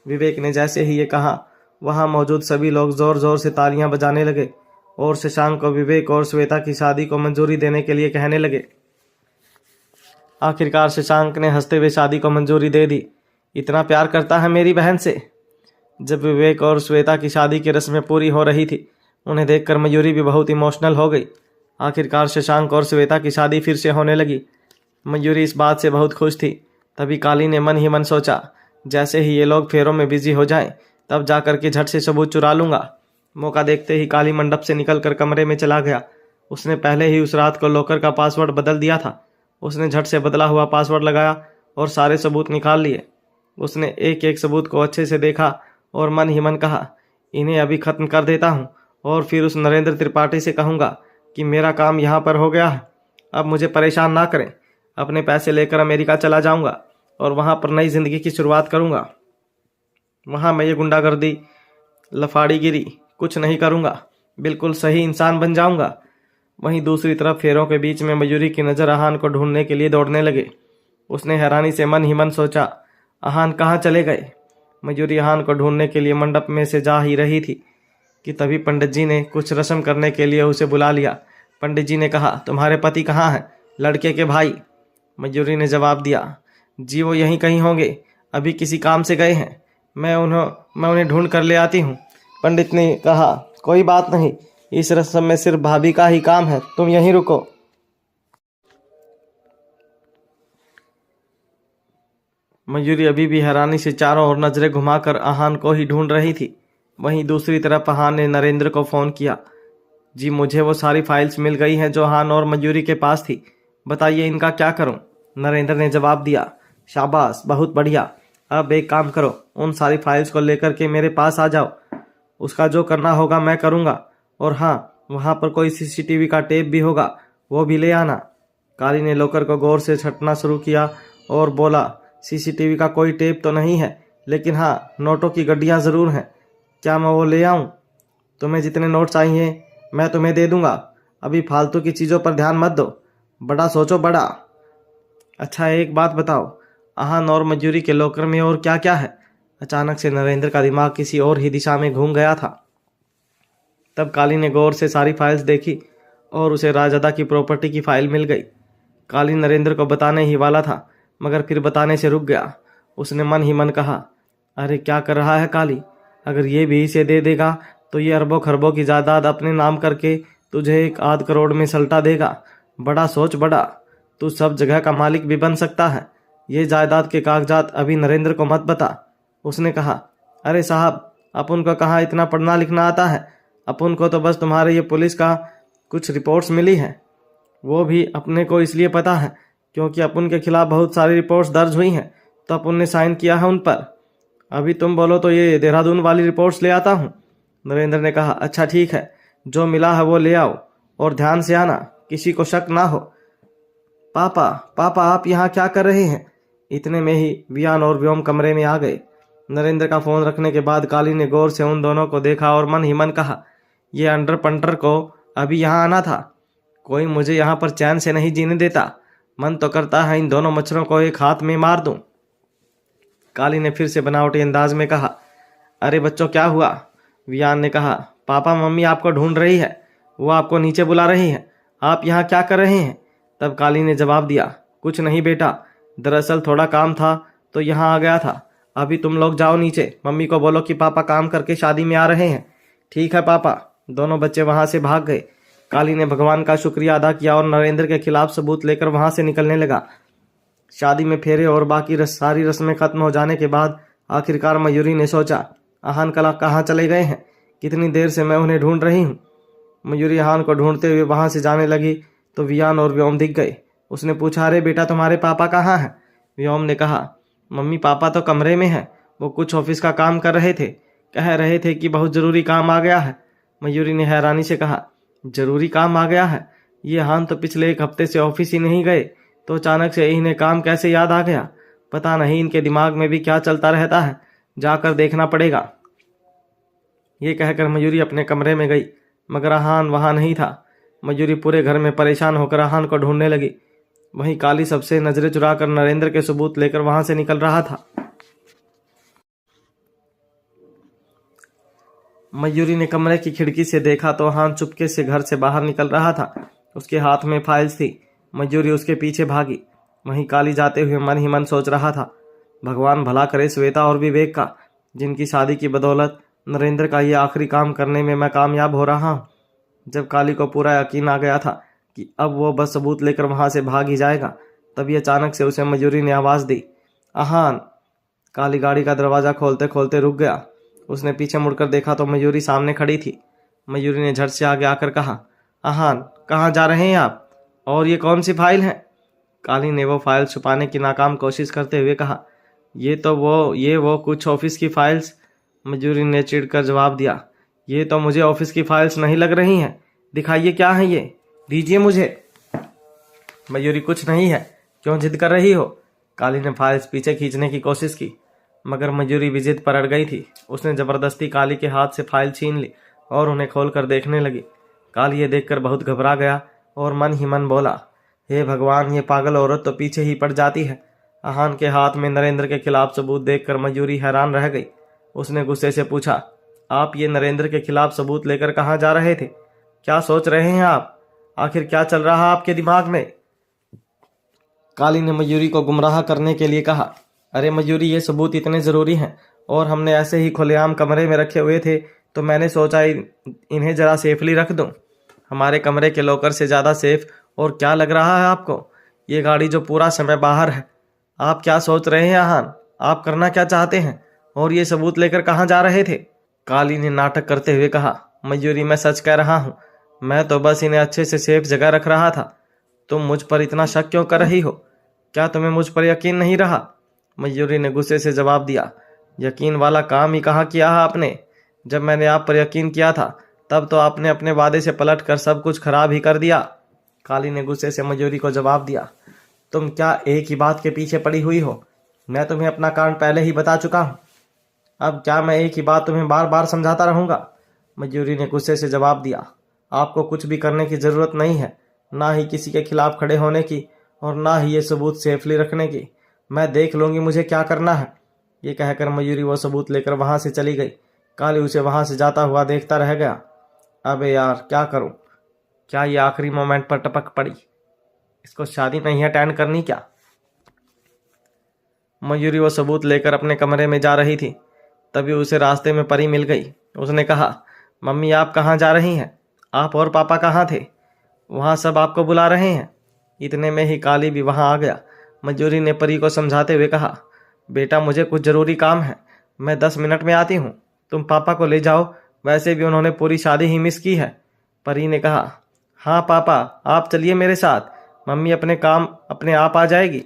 विवेक ने जैसे ही ये कहा, वहाँ मौजूद सभी लोग ज़ोर ज़ोर से तालियां बजाने लगे और शशांक को विवेक और श्वेता की शादी को मंजूरी देने के लिए कहने लगे। आखिरकार शशांक ने हंसते हुए शादी को मंजूरी दे दी। इतना प्यार करता है मेरी बहन से। जब विवेक और श्वेता की शादी की रस्में पूरी हो रही थी, उन्हें देखकर मयूरी भी बहुत इमोशनल हो गई। आखिरकार शशांक और श्वेता की शादी फिर से होने लगी। मयूरी इस बात से बहुत खुश थी। तभी काली ने मन ही मन सोचा, जैसे ही ये लोग फेरों में बिजी हो जाएं, तब जाकर के झट से सबूत चुरा लूंगा। मौका देखते ही काली मंडप से निकलकर कमरे में चला गया। उसने पहले ही उस रात को लॉकर का पासवर्ड बदल दिया था। उसने झट से बदला हुआ पासवर्ड लगाया और सारे सबूत निकाल लिए। उसने एक एक सबूत को अच्छे से देखा और मन ही मन कहा, इन्हें अभी खत्म कर देता हूँ और फिर उस नरेंद्र त्रिपाठी से कहूँगा कि मेरा काम यहाँ पर हो गया है, अब मुझे परेशान ना करें। अपने पैसे लेकर अमेरिका चला जाऊँगा और वहाँ पर नई जिंदगी की शुरुआत करूँगा। वहाँ मैं ये गुंडागर्दी लफाड़ीगिरी कुछ नहीं करूँगा, बिल्कुल सही इंसान बन जाऊँगा। वहीं दूसरी तरफ फेरों के बीच में मयूरी की नज़र आहान को ढूंढने के लिए दौड़ने लगे। उसने हैरानी से मन ही मन सोचा, आहान कहाँ चले गए। मयूरी आहान को ढूंढने के लिए मंडप में से जा ही रही थी कि तभी पंडित जी ने कुछ रस्म करने के लिए उसे बुला लिया। पंडित जी ने कहा, तुम्हारे पति कहाँ हैं, लड़के के भाई। मयूरी ने जवाब दिया, जी वो यहीं कहीं होंगे, अभी किसी काम से गए हैं, मैं उन्हें ढूंढ कर ले आती हूँ। पंडित ने कहा, कोई बात नहीं, इस रस्म में सिर्फ भाभी का ही काम है, तुम यहीं रुको। मयूरी अभी भी हैरानी से चारों ओर नजरें घुमाकर आहान को ही ढूंढ रही थी। वहीं दूसरी तरफ आहान ने नरेंद्र को फ़ोन किया, जी मुझे वो सारी फाइल्स मिल गई हैं जो आहान और मयूरी के पास थी, बताइए इनका क्या करूं। नरेंद्र ने जवाब दिया, शाबाश, बहुत बढ़िया। अब एक काम करो, उन सारी फाइल्स को लेकर के मेरे पास आ जाओ, उसका जो करना होगा मैं करूँगा। और हाँ, वहाँ पर कोई CCTV का टेप भी होगा, वो भी ले आना। काली ने लॉकर को गौर से छटना शुरू किया और बोला, CCTV का कोई टेप तो नहीं है, लेकिन हाँ नोटों की गड्डियाँ ज़रूर हैं। क्या मैं वो ले आऊँ? तुम्हें जितने नोट चाहिए मैं तुम्हें दे दूँगा। अभी फालतू की चीज़ों पर ध्यान मत दो, बड़ा सोचो बड़ा। अच्छा एक बात बताओ, आहान और मयूरी के लॉकर में और क्या क्या है? अचानक से नरेंद्र का दिमाग किसी और ही दिशा में घूम गया था। तब काली ने गौर से सारी फाइल्स देखी और उसे राजदा की प्रॉपर्टी की फाइल मिल गई। काली नरेंद्र को बताने ही वाला था, मगर फिर बताने से रुक गया। उसने मन ही मन कहा, अरे क्या कर रहा है काली, अगर ये भी इसे दे देगा तो ये अरबों खरबों की जायदाद अपने नाम करके तुझे 1 करोड़ में सल्टा देगा। बड़ा सोच बड़ा, तू सब जगह का मालिक भी बन सकता है। ये जायदाद के कागजात अभी नरेंद्र को मत बता। उसने कहा, अरे साहब, अपन को कहाँ इतना पढ़ना लिखना आता है, अपन को तो बस तुम्हारे ये पुलिस का कुछ रिपोर्ट्स मिली हैं, वो भी अपने को इसलिए पता है क्योंकि अपन के खिलाफ बहुत सारी रिपोर्ट्स दर्ज हुई हैं, तो अपन ने साइन किया है उन पर। अभी तुम बोलो तो ये देहरादून वाली रिपोर्ट्स ले आता हूँ। नरेंद्र ने कहा, अच्छा ठीक है, जो मिला है वो ले आओ और ध्यान से आना, किसी को शक ना हो। पापा पापा आप यहाँ क्या कर रहे हैं? इतने में ही वियान और व्योम कमरे में आ गए। नरेंद्र का फोन रखने के बाद काली ने गौर से उन दोनों को देखा और मन ही मन कहा, ये अंडर पंटर को अभी यहाँ आना था। कोई मुझे यहाँ पर चैन से नहीं जीने देता। मन तो करता है इन दोनों मच्छरों को एक हाथ में मार दूं। काली ने फिर से बनावटी अंदाज में कहा, अरे बच्चों क्या हुआ? वियान ने कहा, पापा मम्मी आपको ढूंढ रही है, वो आपको नीचे बुला रही है, आप यहाँ क्या कर रहे हैं? तब काली ने जवाब दिया, कुछ नहीं बेटा, दरअसल थोड़ा काम था तो यहाँ आ गया था। अभी तुम लोग जाओ नीचे, मम्मी को बोलो कि पापा काम करके शादी में आ रहे हैं। ठीक है पापा। दोनों बच्चे वहाँ से भाग गए। काली ने भगवान का शुक्रिया अदा किया और नरेंद्र के खिलाफ सबूत लेकर वहाँ से निकलने लगा। शादी में फेरे और बाकी सारी रस्में खत्म हो जाने के बाद आखिरकार मयूरी ने सोचा, आहान कला कहाँ चले गए हैं? कितनी देर से मैं उन्हें ढूंढ रही हूँ। मयूरी अहान को ढूंढते हुए वहां से जाने लगी तो वियान और व्योम दिख गए। उसने पूछा, अरे बेटा तुम्हारे पापा कहाँ हैं? व्योम ने कहा, मम्मी पापा तो कमरे में हैं, वो कुछ ऑफिस का काम कर रहे थे, कह रहे थे कि बहुत ज़रूरी काम आ गया है। मयूरी ने हैरानी से कहा, ज़रूरी काम आ गया है? ये अहान तो पिछले 1 हफ्ते से ऑफिस ही नहीं गए, तो अचानक से इन्हें काम कैसे याद आ गया? पता नहीं इनके दिमाग में भी क्या चलता रहता है, जाकर देखना पड़ेगा। ये कहकर मयूरी अपने कमरे में गई, मगर अहान वहां नहीं था। मयूरी पूरे घर में परेशान होकर अहान को ढूंढने लगी। वहीं काली सबसे नजरें चुराकर नरेंद्र के सबूत लेकर वहां से निकल रहा था। मयूरी ने कमरे की खिड़की से देखा तो अहान चुपके से घर से बाहर निकल रहा था। उसके हाथ में फाइल्स थी। मयूरी उसके पीछे भागी। वहीं काली जाते हुए मन ही मन सोच रहा था, भगवान भला करे श्वेता और विवेक का, जिनकी शादी की बदौलत नरेंद्र का ये आखिरी काम करने में मैं कामयाब हो रहा हूँ। जब काली को पूरा यकीन आ गया था कि अब वो बस सबूत लेकर वहां से भाग ही जाएगा, तभी अचानक से उसे मयूरी ने आवाज़ दी, अहान। काली गाड़ी का दरवाज़ा खोलते खोलते रुक गया। उसने पीछे मुड़कर देखा तो मयूरी सामने खड़ी थी। मयूरी ने झट से आगे आकर कहा, अहान कहाँ जा रहे हैं आप, और ये कौन सी फाइल है? काली ने वो फाइल छुपाने की नाकाम कोशिश करते हुए कहा, ये वो कुछ ऑफिस की फाइल्स। मयूरी ने चिढ़कर जवाब दिया, ये तो मुझे ऑफिस की फाइल्स नहीं लग रही हैं, दिखाइए क्या है ये, दीजिए मुझे। मयूरी, कुछ नहीं है, क्यों जिद कर रही हो? काली ने फाइल्स पीछे खींचने की कोशिश की, मगर मयूरी भी जिद पर अड़ गई थी। उसने जबरदस्ती काली के हाथ से फाइल छीन ली और उन्हें खोलकर देखने लगी। काली ये देखकर बहुत घबरा गया और मन ही मन बोला, हे भगवान, ये पागल औरत तो पीछे ही पड़ जाती है। अहान के हाथ में नरेंद्र के खिलाफ सबूत देखकर मयूरी हैरान रह गई। उसने गुस्से से पूछा, आप ये नरेंद्र के खिलाफ सबूत लेकर कहाँ जा रहे थे? क्या सोच रहे हैं आप? आखिर क्या चल रहा आपके दिमाग में? काली ने मयूरी को गुमराह करने के लिए कहा, अरे मयूरी, ये सबूत इतने ज़रूरी हैं और हमने ऐसे ही खुलेआम कमरे में रखे हुए थे, तो मैंने सोचा इन्हें ज़रा सेफली रख दूं। हमारे कमरे के लॉकर से ज़्यादा सेफ और क्या लग रहा है आपको? ये गाड़ी जो पूरा समय बाहर है। आप क्या सोच रहे हैं अहान? आप करना क्या चाहते हैं? और ये सबूत लेकर कहाँ जा रहे थे? काली ने नाटक करते हुए कहा, मयूरी, मैं सच कह रहा हूँ, मैं तो बस इन्हें अच्छे से सेफ जगह रख रहा था। तुम मुझ पर इतना शक क्यों कर रही हो? क्या तुम्हें मुझ पर यकीन नहीं रहा? मयूरी ने गुस्से से जवाब दिया, यकीन वाला काम ही कहाँ किया है आपने? जब मैंने आप पर यकीन किया था तब तो आपने अपने वादे से पलट कर सब कुछ खराब ही कर दिया। काली ने गुस्से से मयूरी को जवाब दिया, तुम क्या एक ही बात के पीछे पड़ी हुई हो? मैं तुम्हें अपना कारण पहले ही बता चुका हूँ। अब क्या मैं एक ही बात तुम्हें बार बार समझाता रहूँगा? मयूरी ने गुस्से से जवाब दिया, आपको कुछ भी करने की ज़रूरत नहीं है, ना ही किसी के खिलाफ खड़े होने की और ना ही ये सबूत सेफली रखने की। मैं देख लूँगी मुझे क्या करना है। ये कहकर मयूरी वो सबूत लेकर वहाँ से चली गई। काली उसे वहाँ से जाता हुआ देखता रह गया। अबे यार, क्या करूँ? क्या ये आखिरी मोमेंट पर टपक पड़ी? इसको शादी नहीं अटेंड करनी क्या? मयूरी वो सबूत लेकर अपने कमरे में जा रही थी, तभी उसे रास्ते में परी मिल गई। उसने कहा, मम्मी आप कहाँ जा रही हैं? आप और पापा कहाँ थे? वहाँ सब आपको बुला रहे हैं। इतने में ही काली भी वहाँ आ गया। मयूरी ने परी को समझाते हुए कहा, बेटा मुझे कुछ ज़रूरी काम है, मैं 10 मिनट में आती हूँ, तुम पापा को ले जाओ, वैसे भी उन्होंने पूरी शादी ही मिस की है। परी ने कहा, हाँ पापा आप चलिए मेरे साथ, मम्मी अपने काम अपने आप आ जाएगी।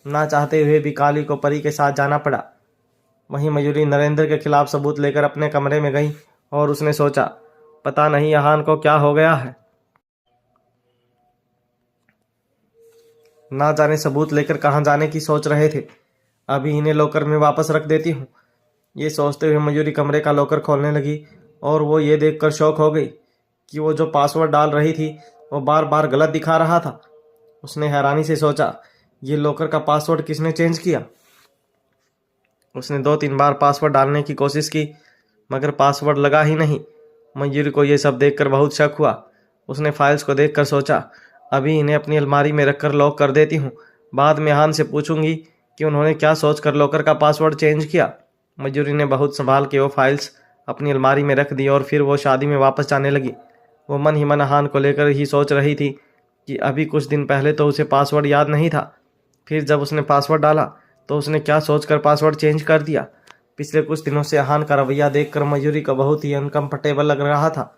ना चाहते हुए भी काली को परी के साथ जाना पड़ा। वहीं मयूरी नरेंद्र के खिलाफ सबूत लेकर अपने कमरे में गई और उसने सोचा, पता नहीं अहान को क्या हो गया है। ना जाने सबूत लेकर कहाँ जाने की सोच रहे थे। अभी इन्हें लॉकर में वापस रख देती हूँ। ये सोचते हुए मयूरी कमरे का लॉकर खोलने लगी और वो ये देखकर शॉक हो गई कि वो जो पासवर्ड डाल रही थी वो बार बार गलत दिखा रहा था। उसने हैरानी से सोचा, ये लॉकर का पासवर्ड किसने चेंज किया? उसने 2-3 बार पासवर्ड डालने की कोशिश की, मगर पासवर्ड लगा ही नहीं। मयूरी को ये सब देखकर बहुत शक हुआ। उसने फाइल्स को देखकर सोचा, अभी इन्हें अपनी अलमारी में रखकर लॉक कर देती हूँ, बाद में अहान से पूछूंगी कि उन्होंने क्या सोचकर लॉकर का पासवर्ड चेंज किया। मयूरी ने बहुत संभाल के वो फाइल्स अपनी अलमारी में रख दी और फिर वो शादी में वापस जाने लगी। वो मन ही मन अहान को लेकर ही सोच रही थी कि अभी कुछ दिन पहले तो उसे पासवर्ड याद नहीं था, फिर जब उसने पासवर्ड डाला तो उसने क्या सोचकर पासवर्ड चेंज कर दिया। पिछले कुछ दिनों से अहान का रवैया देखकर मयूरी को बहुत ही अनकंफर्टेबल लग रहा था।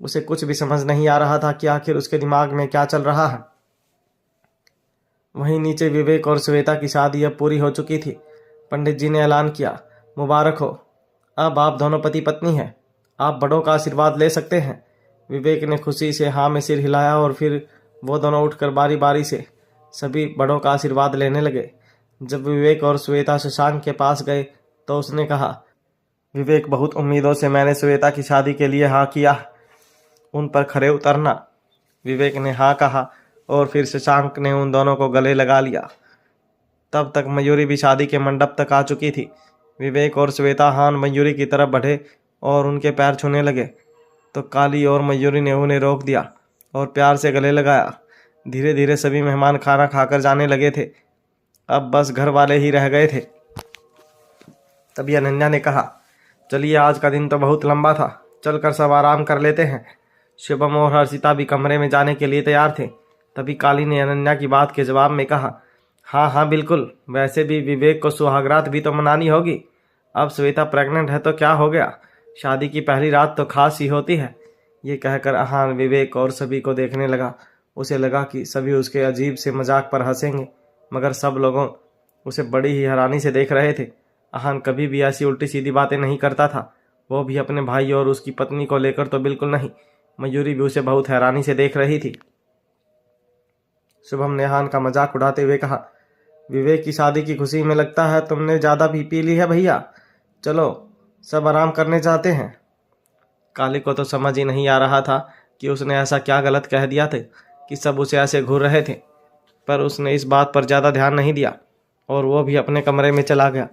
उसे कुछ भी समझ नहीं आ रहा था कि आखिर उसके दिमाग में क्या चल रहा है। वहीं नीचे विवेक और श्वेता की शादी अब पूरी हो चुकी थी। पंडित जी ने ऐलान किया, मुबारक हो, अब आप दोनों पति पत्नी हैं, आप बड़ों का आशीर्वाद ले सकते हैं। विवेक ने खुशी से हाँ में सिर हिलाया और फिर वो दोनों उठकर बारी बारी से सभी बड़ों का आशीर्वाद लेने लगे। जब विवेक और श्वेता शशांक के पास गए तो उसने कहा, विवेक, बहुत उम्मीदों से मैंने श्वेता की शादी के लिए हाँ किया, उन पर खरे उतरना। विवेक ने हाँ कहा और फिर शशांक ने उन दोनों को गले लगा लिया। तब तक मयूरी भी शादी के मंडप तक आ चुकी थी। विवेक और श्वेता हान मयूरी की तरफ बढ़े और उनके पैर छूने लगे तो काली और मयूरी ने उन्हें रोक दिया और प्यार से गले लगाया। धीरे धीरे सभी मेहमान खाना खाकर जाने लगे थे। अब बस घर वाले ही रह गए थे। तभी अनन्या ने कहा, चलिए आज का दिन तो बहुत लंबा था, चलकर सब आराम कर लेते हैं। शुभम और हर्षिता भी कमरे में जाने के लिए तैयार थे। तभी काली ने अनन्या की बात के जवाब में कहा, हाँ हाँ बिल्कुल, वैसे भी विवेक को सुहागरात भी तो मनानी होगी। अब श्वेता प्रेग्नेंट है तो क्या हो गया, शादी की पहली रात तो खास ही होती है। ये कहकर अहान विवेक और सभी को देखने लगा। उसे लगा कि सभी उसके अजीब से मजाक पर हंसेंगे, मगर सब लोगों उसे बड़ी ही हैरानी से देख रहे थे। अहान कभी भी ऐसी उल्टी सीधी बातें नहीं करता था, वो भी अपने भाई और उसकी पत्नी को लेकर तो बिल्कुल नहीं। मयूरी भी उसे बहुत हैरानी से देख रही थी। शुभम ने अहान का मजाक उड़ाते हुए कहा, विवेक की शादी की खुशी में लगता है तुमने ज़्यादा भी पी ली है भैया, चलो सब आराम करने चाहते हैं। काली को तो समझ ही नहीं आ रहा था कि उसने ऐसा क्या गलत कह दिया था कि सब उसे ऐसे घूर रहे थे, पर उसने इस बात पर ज़्यादा ध्यान नहीं दिया और वो भी अपने कमरे में चला गया।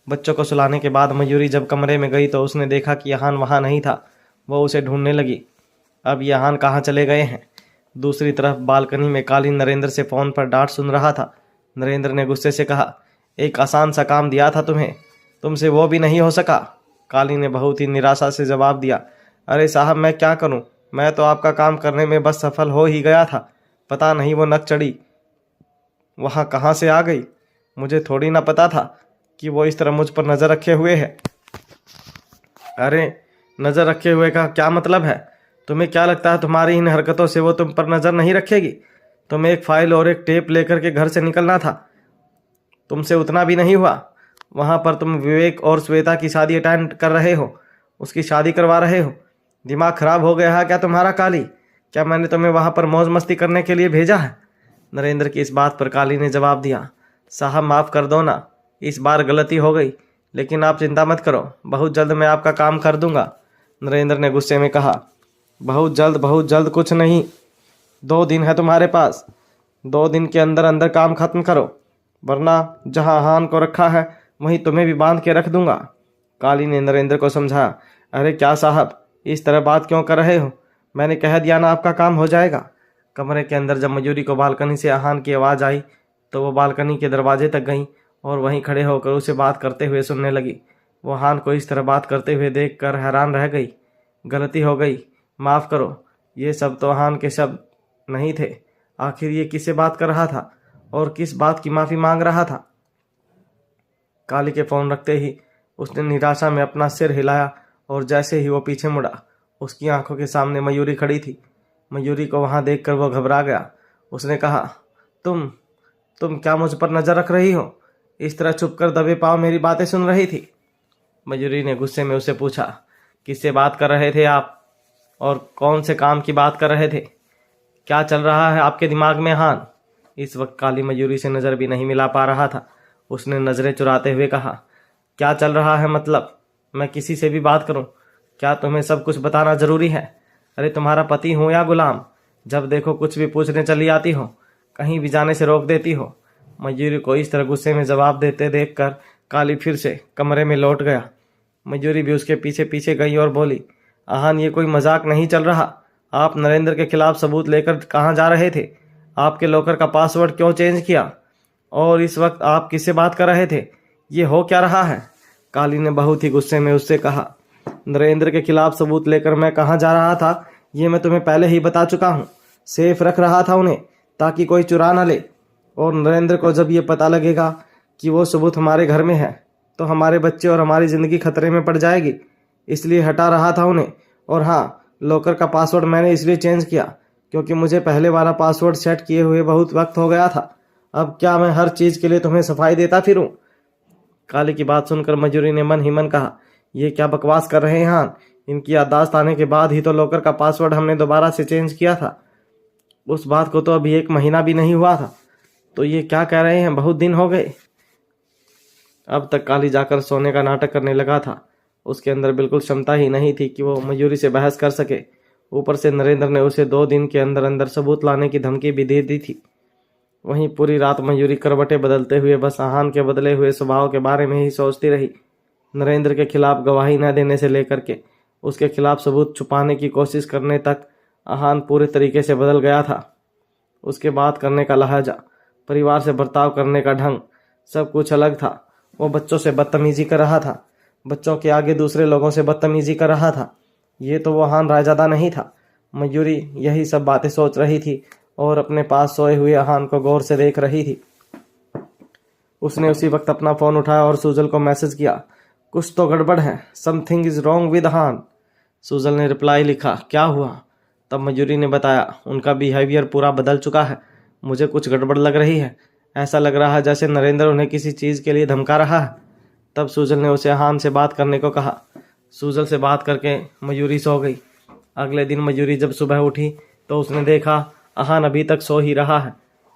बच्चों को सुलाने के बाद मयूरी जब कमरे में गई तो उसने देखा कि यहान वहाँ नहीं था। वो उसे ढूंढने लगी। अब यहान कहाँ चले गए हैं। दूसरी तरफ बालकनी में काली नरेंद्र से फ़ोन पर डांट सुन रहा था। नरेंद्र ने गुस्से से कहा, एक आसान सा काम दिया था तुम्हें, तुमसे वो भी नहीं हो सका। काली ने बहुत ही निराशा से जवाब दिया, अरे साहब मैं क्या करूं, मैं तो आपका काम करने में बस सफल हो ही गया था, पता नहीं वो नक चढ़ी वहाँ कहाँ से आ गई। मुझे थोड़ी ना पता था कि वो इस तरह मुझ पर नज़र रखे हुए है। अरे नज़र रखे हुए का क्या मतलब है, तुम्हें क्या लगता है तुम्हारी इन हरकतों से वो तुम पर नज़र नहीं रखेगी। तुम्हें एक फाइल और एक टेप लेकर के घर से निकलना था, तुमसे उतना भी नहीं हुआ। वहाँ पर तुम विवेक और श्वेता की शादी अटेंड कर रहे हो, उसकी शादी करवा रहे हो। दिमाग खराब हो गया है क्या तुम्हारा काली? क्या मैंने तुम्हें वहाँ पर मौज मस्ती करने के लिए भेजा है? नरेंद्र की इस बात पर काली ने जवाब दिया, साहब माफ़ कर दो ना, इस बार गलती हो गई, लेकिन आप चिंता मत करो, बहुत जल्द मैं आपका काम कर दूंगा। नरेंद्र ने गुस्से में कहा, बहुत जल्द कुछ नहीं, 2 दिन है तुम्हारे पास, 2 दिन के अंदर अंदर काम खत्म करो, वरना जहाँ हान को रखा है वहीं तुम्हें भी बांध के रख दूंगा। काली ने नरेंद्र को समझाया, अरे क्या साहब इस तरह बात क्यों कर रहे हो, मैंने कह दिया ना आपका काम हो जाएगा। कमरे के अंदर जब मयूरी को बालकनी से अहान की आवाज़ आई तो वो बालकनी के दरवाजे तक गई और वहीं खड़े होकर उसे बात करते हुए सुनने लगी। वो अहान को इस तरह बात करते हुए देखकर हैरान रह गई। गलती हो गई, माफ़ करो, ये सब तो अहान के शब्द नहीं थे। आखिर ये किससे बात कर रहा था और किस बात की माफ़ी मांग रहा था? काली के फ़ोन रखते ही उसने निराशा में अपना सिर हिलाया और जैसे ही वो पीछे मुड़ा उसकी आंखों के सामने मयूरी खड़ी थी। मयूरी को वहाँ देखकर वो घबरा गया। उसने कहा, तुम क्या मुझ पर नज़र रख रही हो? इस तरह छुपकर दबे पाँव मेरी बातें सुन रही थी। मयूरी ने गुस्से में उसे पूछा, किससे बात कर रहे थे आप और कौन से काम की बात कर रहे थे? क्या चल रहा है आपके दिमाग में हान? इस वक्त काली मयूरी से नज़र भी नहीं मिला पा रहा था। उसने नज़रें चुराते हुए कहा, क्या चल रहा है मतलब? मैं किसी से भी बात करूं? क्या तुम्हें सब कुछ बताना ज़रूरी है? अरे तुम्हारा पति हूँ या गुलाम, जब देखो कुछ भी पूछने चली आती हो, कहीं भी जाने से रोक देती हो। मयूरी को इस तरह गुस्से में जवाब देते देखकर काली फिर से कमरे में लौट गया। मयूरी भी उसके पीछे पीछे गई और बोली, आहान ये कोई मजाक नहीं चल रहा, आप नरेंद्र के खिलाफ सबूत लेकर कहाँ जा रहे थे? आपके लॉकर का पासवर्ड क्यों चेंज किया? और इस वक्त आप किससे बात कर रहे थे? ये हो क्या रहा है? काली ने बहुत ही गुस्से में उससे कहा, नरेंद्र के खिलाफ सबूत लेकर मैं कहाँ जा रहा था ये मैं तुम्हें पहले ही बता चुका हूँ। सेफ रख रहा था उन्हें ताकि कोई चुरा ना ले, और नरेंद्र को जब ये पता लगेगा कि वो सबूत हमारे घर में है तो हमारे बच्चे और हमारी ज़िंदगी खतरे में पड़ जाएगी, इसलिए हटा रहा था उन्हें। और हाँ, लॉकर का पासवर्ड मैंने इसलिए चेंज किया क्योंकि मुझे पहले वाला पासवर्ड सेट किए हुए बहुत वक्त हो गया था। अब क्या मैं हर चीज़ के लिए तुम्हें सफाई देता फिरूं? काली की बात सुनकर मयूरी ने मन ही मन कहा, ये क्या बकवास कर रहे हैं हान? इनकी याददाश्त आने के बाद ही तो लॉकर का पासवर्ड हमने दोबारा से चेंज किया था। उस बात को तो अभी 1 महीना भी नहीं हुआ था। तो ये क्या कह रहे हैं, बहुत दिन हो गए। अब तक काली जाकर सोने का नाटक करने लगा था। उसके अंदर बिल्कुल क्षमता ही नहीं थी कि वो मयूरी से बहस कर सके। ऊपर से नरेंद्र ने उसे 2 दिन के अंदर अंदर सबूत लाने की धमकी भी दे दी थी। वहीं पूरी रात मयूरी करवटें बदलते हुए बस आहान के बदले हुए स्वभाव के बारे में ही सोचती रही। नरेंद्र के खिलाफ गवाही न देने से लेकर के उसके खिलाफ सबूत छुपाने की कोशिश करने तक आहान पूरे तरीके से बदल गया था। उसके बात करने का लहजा, परिवार से बर्ताव करने का ढंग, सब कुछ अलग था। वो बच्चों से बदतमीजी कर रहा था, बच्चों के आगे दूसरे लोगों से बदतमीजी कर रहा था। ये तो वो आहान रायजादा नहीं था। मयूरी यही सब बातें सोच रही थी और अपने पास सोए हुए आहान को गौर से देख रही थी। उसने उसी वक्त अपना फोन उठाया और सूजल को मैसेज किया, कुछ तो गड़बड़ है, something is wrong with Aahan. Sujal ने रिप्लाई लिखा, क्या हुआ? तब मयूरी ने बताया, उनका बिहेवियर पूरा बदल चुका है, मुझे कुछ गड़बड़ लग रही है। ऐसा लग रहा है जैसे नरेंद्र उन्हें किसी चीज़ के लिए धमका रहा है। तब सूजल ने उसे आहान से बात करने को कहा। सूजल से बात करके मयूरी सो गई। अगले दिन मयूरी जब सुबह उठी तो उसने देखा आहान अभी तक सो ही रहा है।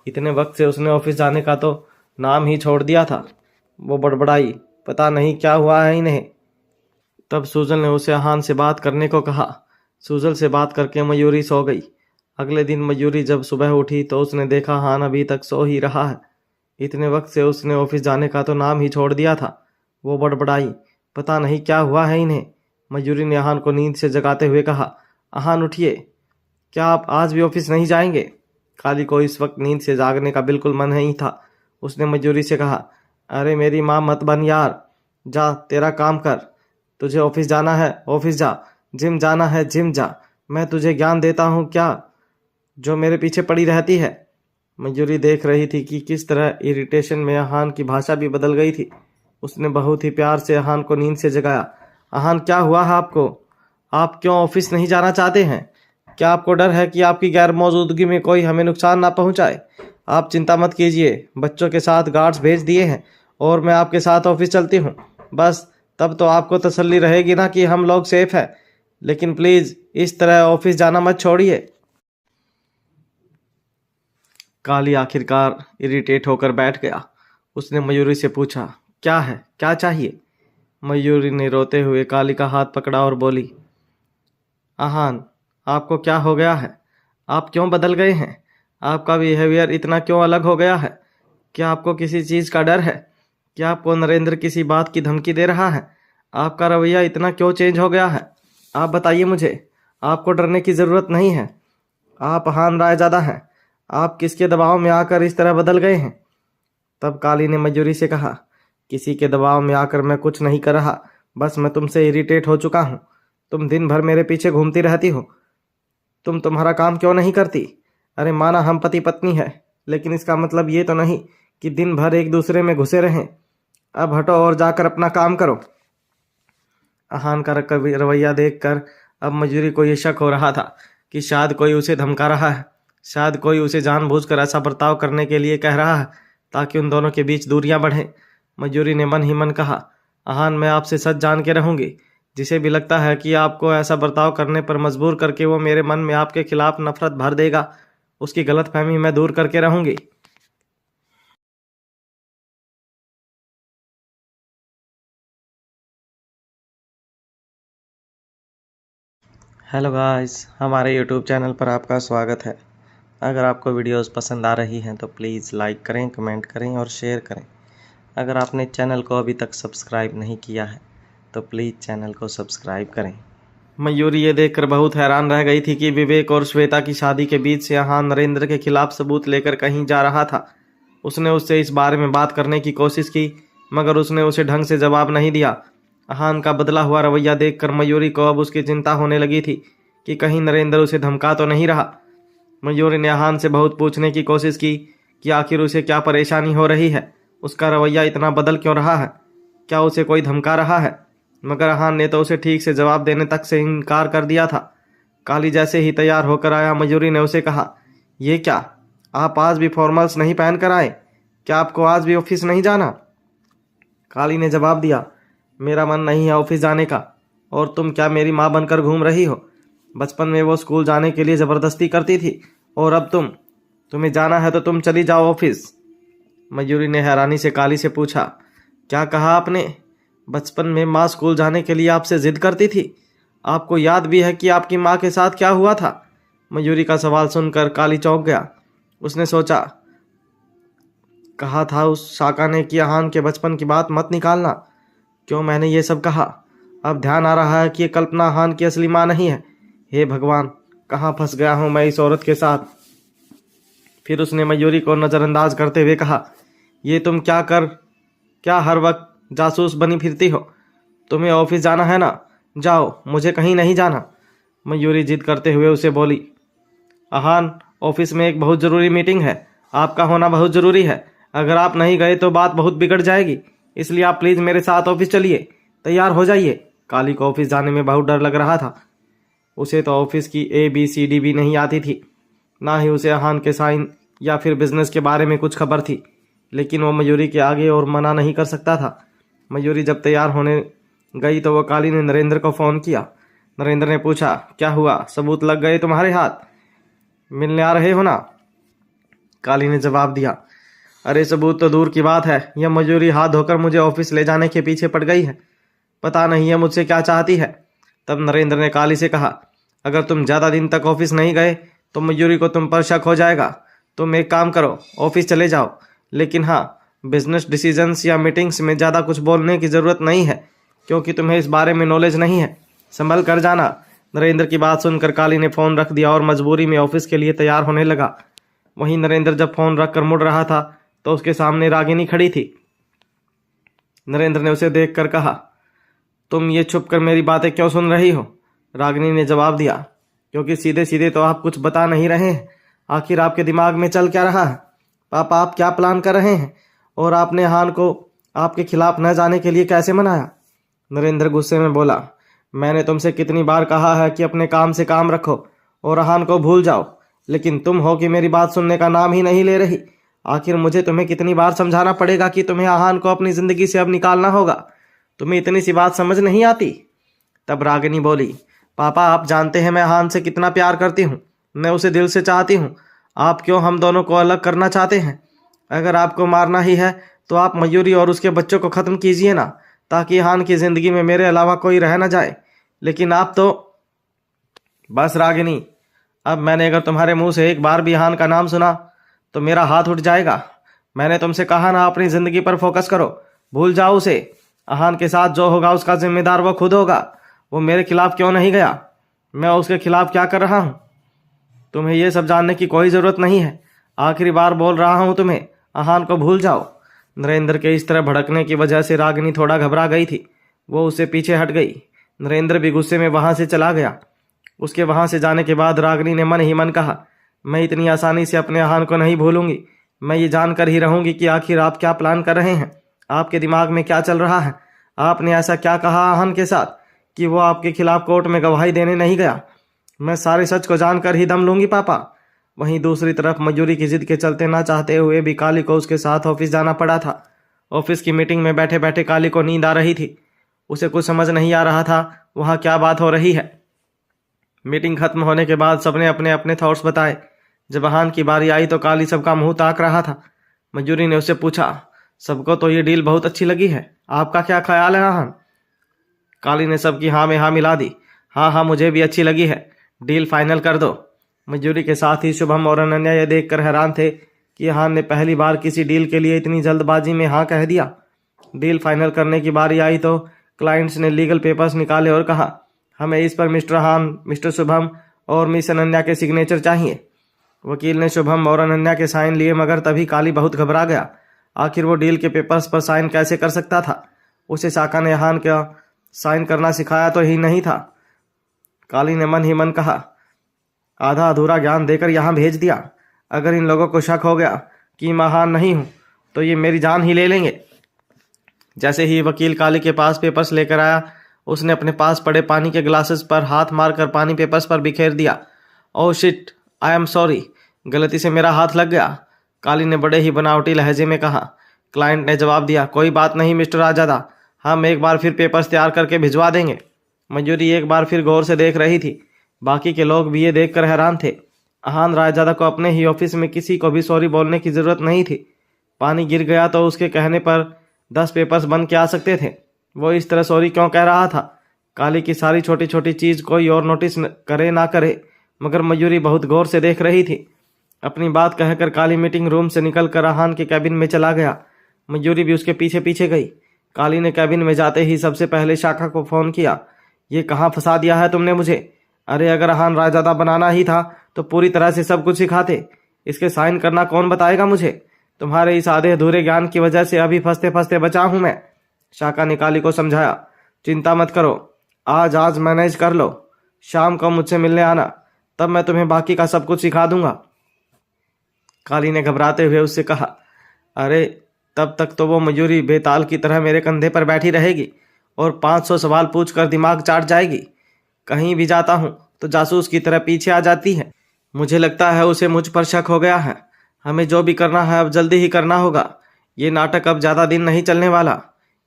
इतने वक्त से उसने ऑफिस जाने का तो नाम ही छोड़ दिया था। वो बड़बड़ाई, पता नहीं क्या हुआ है इन्हें। तब सूजल ने उसे आहान से बात करने को कहा। सूजल से बात करके मयूरी सो गई। अगले दिन मयूरी जब सुबह उठी तो उसने देखा आहान अभी तक सो ही रहा है। इतने वक्त से उसने ऑफिस जाने का तो नाम ही छोड़ दिया था। वो बड़बड़ाई, पता नहीं क्या हुआ है इन्हें। मयूरी ने आहान को नींद से जगाते हुए कहा, आहान उठिए, क्या आप आज भी ऑफिस नहीं जाएंगे? काली को इस वक्त नींद से जागने का बिल्कुल मन नहीं था। उसने मयूरी से कहा, अरे मेरी माँ मत बन यार, जा तेरा काम कर। तुझे ऑफिस जाना है ऑफिस जा, जिम जाना है जिम जा, मैं तुझे ज्ञान देता हूँ क्या जो मेरे पीछे पड़ी रहती है। मयूरी देख रही थी कि किस तरह इरिटेशन में आहान की भाषा भी बदल गई थी। उसने बहुत ही प्यार से आहान को नींद से जगाया। आहान क्या हुआ है आपको? आप क्यों ऑफिस नहीं जाना चाहते हैं? क्या आपको डर है कि आपकी गैर मौजूदगी में कोई हमें नुकसान ना पहुंचाए? आप चिंता मत कीजिए, बच्चों के साथ गार्ड्स भेज दिए हैं और मैं आपके साथ ऑफिस चलती हूँ। बस तब तो आपको तसल्ली रहेगी ना कि हम लोग सेफ हैं। लेकिन प्लीज़ इस तरह ऑफिस जाना मत छोड़िए। काली आखिरकार इरिटेट होकर बैठ गया। उसने मयूरी से पूछा, क्या है, क्या चाहिए? मयूरी ने रोते हुए काली का हाथ पकड़ा और बोली, आहान आपको क्या हो गया है? आप क्यों बदल गए हैं? आपका बिहेवियर इतना क्यों अलग हो गया है? क्या आपको किसी चीज़ का डर है? क्या आपको नरेंद्र किसी बात की धमकी दे रहा है? आपका रवैया इतना क्यों चेंज हो गया है? आप बताइए मुझे। आपको डरने की ज़रूरत नहीं है। आप आहान रायजादा हैं। आप किसके दबाव में आकर इस तरह बदल गए हैं? तब काली ने मयूरी से कहा, किसी के दबाव में आकर मैं कुछ नहीं कर रहा, बस मैं तुमसे इरिटेट हो चुका हूँ। तुम दिन भर मेरे पीछे घूमती रहती हो। तुम तुम्हारा काम क्यों नहीं करती? अरे माना हम पति पत्नी है, लेकिन इसका मतलब ये तो नहीं कि दिन भर एक दूसरे में घुसे रहें। अब हटो और जाकर अपना काम करो। आहान का रवैया देखकर अब मयूरी को ये शक हो रहा था कि शायद कोई उसे धमका रहा है, शायद कोई उसे जानबूझकर ऐसा बर्ताव करने के लिए कह रहा है ताकि उन दोनों के बीच दूरियां बढ़ें। मयूरी ने मन ही मन कहा, आहान मैं आपसे सच जान के रहूंगी। जिसे भी लगता है कि आपको ऐसा बर्ताव करने पर मजबूर करके वो मेरे मन में आपके खिलाफ नफरत भर देगा, उसकी गलतफहमी मैं दूर करके रहूंगी। हेलो गाइस, हमारे यूट्यूब चैनल पर आपका स्वागत है। अगर आपको वीडियोस पसंद आ रही हैं तो प्लीज़ लाइक करें, कमेंट करें और शेयर करें। अगर आपने चैनल को अभी तक सब्सक्राइब नहीं किया है तो प्लीज़ चैनल को सब्सक्राइब करें। मयूरी ये देखकर बहुत हैरान रह गई थी कि विवेक और श्वेता की शादी के बीच से आहान नरेंद्र के खिलाफ सबूत लेकर कहीं जा रहा था। उसने उससे इस बारे में बात करने की कोशिश की, मगर उसने उसे ढंग से जवाब नहीं दिया। आहान का बदला हुआ रवैया देखकर मयूरी को अब उसकी चिंता होने लगी थी कि कहीं नरेंद्र उसे धमका तो नहीं रहा। मयूरी ने आहान से बहुत पूछने की कोशिश की कि आखिर उसे क्या परेशानी हो रही है, उसका रवैया इतना बदल क्यों रहा है, क्या उसे कोई धमका रहा है, मगर आहान ने तो उसे ठीक से जवाब देने तक से इनकार कर दिया था। काली जैसे ही तैयार होकर आया, मयूरी ने उसे कहा, ये क्या, आप आज भी फॉर्मल्स नहीं पहन कर आए? क्या आपको आज भी ऑफिस नहीं जाना? काली ने जवाब दिया, मेरा मन नहीं है ऑफिस जाने का। और तुम क्या मेरी माँ बनकर घूम रही हो? बचपन में वो स्कूल जाने के लिए ज़बरदस्ती करती थी, और अब तुम्हें जाना है तो तुम चली जाओ ऑफिस। मयूरी ने हैरानी से काली से पूछा, क्या कहा आपने? बचपन में माँ स्कूल जाने के लिए आपसे जिद करती थी? आपको याद भी है कि आपकी माँ के साथ क्या हुआ था? मयूरी का सवाल सुनकर काली चौंक गया। उसने सोचा, कहा था उस शाका ने कि आहान के बचपन की बात मत निकालना। क्यों मैंने ये सब कहा? अब ध्यान आ रहा है कि ये कल्पना आहान की असली माँ नहीं है। हे भगवान, कहाँ फंस गया हूँ मैं इस औरत के साथ। फिर उसने मयूरी को नज़रअंदाज करते हुए कहा, ये तुम क्या हर वक्त जासूस बनी फिरती हो? तुम्हें ऑफिस जाना है ना? जाओ, मुझे कहीं नहीं जाना। मयूरी जिद करते हुए उसे बोली, आहान, ऑफिस में एक बहुत ज़रूरी मीटिंग है, आपका होना बहुत ज़रूरी है। अगर आप नहीं गए तो बात बहुत बिगड़ जाएगी, इसलिए आप प्लीज़ मेरे साथ ऑफिस चलिए, तैयार हो जाइए। काली को ऑफिस जाने में बहुत डर लग रहा था। उसे तो ऑफिस की ABCD भी नहीं आती थी, ना ही उसे आहान के साइन या फिर बिजनेस के बारे में कुछ खबर थी। लेकिन वो मयूरी के आगे और मना नहीं कर सकता था। मयूरी जब तैयार होने गई तो वो काली ने नरेंद्र को फ़ोन किया। नरेंद्र ने पूछा, क्या हुआ, सबूत लग गए तुम्हारे हाथ? मिलने आ रहे हो ना? काली ने जवाब दिया, अरे सबूत तो दूर की बात है, यह मयूरी हाथ धोकर मुझे ऑफिस ले जाने के पीछे पड़ गई है। पता नहीं है मुझसे क्या चाहती है। तब नरेंद्र ने काली से कहा, अगर तुम ज़्यादा दिन तक ऑफिस नहीं गए तो मयूरी को तुम पर शक हो जाएगा। तुम एक काम करो, ऑफिस चले जाओ, लेकिन हाँ, बिजनेस डिसीजंस या मीटिंग्स में ज़्यादा कुछ बोलने की ज़रूरत नहीं है, क्योंकि तुम्हें इस बारे में नॉलेज नहीं है। संभल कर जाना। नरेंद्र की बात सुनकर काली ने फ़ोन रख दिया और मजबूरी में ऑफिस के लिए तैयार होने लगा। वहीं नरेंद्र जब फ़ोन रख कर मुड़ रहा था तो उसके सामने रागिनी खड़ी थी। नरेंद्र ने उसे देखकर कहा, तुम ये छुप कर मेरी बातें क्यों सुन रही हो? रागिनी ने जवाब दिया, क्योंकि सीधे सीधे तो आप कुछ बता नहीं रहे हैं। आखिर आपके दिमाग में चल क्या रहा है? पापा, आप क्या प्लान कर रहे हैं? और आपने आहान को आपके खिलाफ न जाने के लिए कैसे मनाया? नरेंद्र गुस्से में बोला, मैंने तुमसे कितनी बार कहा है कि अपने काम से काम रखो और आहान को भूल जाओ, लेकिन तुम हो कि मेरी बात सुनने का नाम ही नहीं ले रही। आखिर मुझे तुम्हें कितनी बार समझाना पड़ेगा कि तुम्हें आहान को अपनी ज़िंदगी से अब निकालना होगा? तुम्हें इतनी सी बात समझ नहीं आती? तब रागिनी बोली, पापा, आप जानते हैं मैं आहान से कितना प्यार करती हूँ, मैं उसे दिल से चाहती हूँ। आप क्यों हम दोनों को अलग करना चाहते हैं? अगर आपको मारना ही है तो आप मयूरी और उसके बच्चों को ख़त्म कीजिए ना, ताकि आहान की ज़िंदगी में मेरे अलावा कोई रह ना जाए। लेकिन आप तो बस रागिनी, अब मैंने अगर तुम्हारे मुंह से एक बार भी आहान का नाम सुना तो मेरा हाथ उठ जाएगा। मैंने तुमसे कहा ना, अपनी ज़िंदगी पर फोकस करो, भूल जाओ उसे। आहान के साथ जो होगा उसका जिम्मेदार वो खुद होगा। वो मेरे खिलाफ क्यों नहीं गया? मैं उसके खिलाफ क्या कर रहा हूँ? तुम्हें यह सब जानने की कोई ज़रूरत नहीं है। आखिरी बार बोल रहा हूँ तुम्हें, आहान को भूल जाओ। नरेंद्र के इस तरह भड़कने की वजह से रागिनी थोड़ा घबरा गई थी। वो उससे पीछे हट गई। नरेंद्र भी गुस्से में वहाँ से चला गया। उसके वहाँ से जाने के बाद रागिनी ने मन ही मन कहा, मैं इतनी आसानी से अपने आहान को नहीं भूलूंगी। मैं ये जानकर ही रहूंगी कि आखिर आप क्या प्लान कर रहे हैं, आपके दिमाग में क्या चल रहा है। आपने ऐसा क्या कहा आहान के साथ कि वो आपके खिलाफ कोर्ट में गवाही देने नहीं गया? मैं सारे सच को जानकर ही दम लूंगी पापा। वहीं दूसरी तरफ मयूरी की जिद के चलते ना चाहते हुए भी काली को उसके साथ ऑफिस जाना पड़ा था। ऑफिस की मीटिंग में बैठे बैठे काली को नींद आ रही थी। उसे कुछ समझ नहीं आ रहा था वहाँ क्या बात हो रही है। मीटिंग खत्म होने के बाद सबने अपने अपने थॉट्स बताए। जब आहान की बारी आई तो काली सबका मुंह ताक रहा था। मयूरी ने उससे पूछा, सबको तो ये डील बहुत अच्छी लगी है, आपका क्या ख्याल है आहान? काली ने सबकी हाँ में हाँ मिला दी। हाँ हाँ, मुझे भी अच्छी लगी है, डील फाइनल कर दो। मयूरी के साथ ही शुभम और अनन्या ये देखकर हैरान थे कि आहान ने पहली बार किसी डील के लिए इतनी जल्दबाजी में हाँ कह दिया। डील फाइनल करने की बारी आई तो क्लाइंट्स ने लीगल पेपर्स निकाले और कहा, हमें इस पर मिस्टर आहान, मिस्टर शुभम और मिस अनन्या के सिग्नेचर चाहिए। वकील ने शुभम और अनन्या के साइन लिए, मगर तभी काली बहुत घबरा गया। आखिर वो डील के पेपर्स पर साइन कैसे कर सकता था? उसे शाका ने आहान का साइन करना सिखाया तो ही नहीं था। काली ने मन ही मन कहा, आधा अधूरा ज्ञान देकर यहाँ भेज दिया। अगर इन लोगों को शक हो गया कि मैं आहान नहीं हूँ तो ये मेरी जान ही ले लेंगे। जैसे ही वकील काली के पास पेपर्स लेकर आया, उसने अपने पास पड़े पानी के ग्लासेस पर हाथ मारकर पानी पेपर्स पर बिखेर दिया। Oh shit, I am sorry, गलती से मेरा हाथ लग गया, काली ने बड़े ही बनावटी लहजे में कहा। क्लाइंट ने जवाब दिया, कोई बात नहीं मिस्टर आजादा, हम एक बार फिर पेपर्स तैयार करके भिजवा देंगे। मयूरी एक बार फिर गौर से देख रही थी। बाकी के लोग भी ये देखकर हैरान थे। अहान रायजादा को अपने ही ऑफिस में किसी को भी सॉरी बोलने की जरूरत नहीं थी। पानी गिर गया तो उसके कहने पर 10 पेपर्स बन के आ सकते थे। वो इस तरह सॉरी क्यों कह रहा था? काली की सारी छोटी छोटी चीज कोई और नोटिस करे ना करे, मगर मयूरी बहुत गौर से देख रही थी। अपनी बात कहकर काली मीटिंग रूम से निकलकर अहान के कैबिन में चला गया। मयूरी भी उसके पीछे पीछे गई। काली ने कैबिन में जाते ही सबसे पहले शाखा को फोन किया। ये कहाँ फंसा दिया है तुमने मुझे? अरे अगर अहान रायजादा बनाना ही था तो पूरी तरह से सब कुछ सिखाते। इसके साइन करना कौन बताएगा मुझे? तुम्हारे इस आधे अधूरे ज्ञान की वजह से अभी फंसते फंसते बचा हूं मैं। शाखा ने काली को समझाया। चिंता मत करो, आज मैनेज कर लो, शाम को मुझसे मिलने आना, तब मैं तुम्हें बाकी का सब कुछ सिखा दूंगा। काली ने घबराते हुए उससे कहा। अरे तब तक तो वो मयूरी बेताल की तरह मेरे कंधे पर बैठी रहेगी और 500 सवाल पूछकर दिमाग चाट जाएगी। कहीं भी जाता हूँ तो जासूस की तरह पीछे आ जाती है। मुझे लगता है उसे मुझ पर शक हो गया है। हमें जो भी करना है अब जल्दी ही करना होगा। ये नाटक अब ज़्यादा दिन नहीं चलने वाला।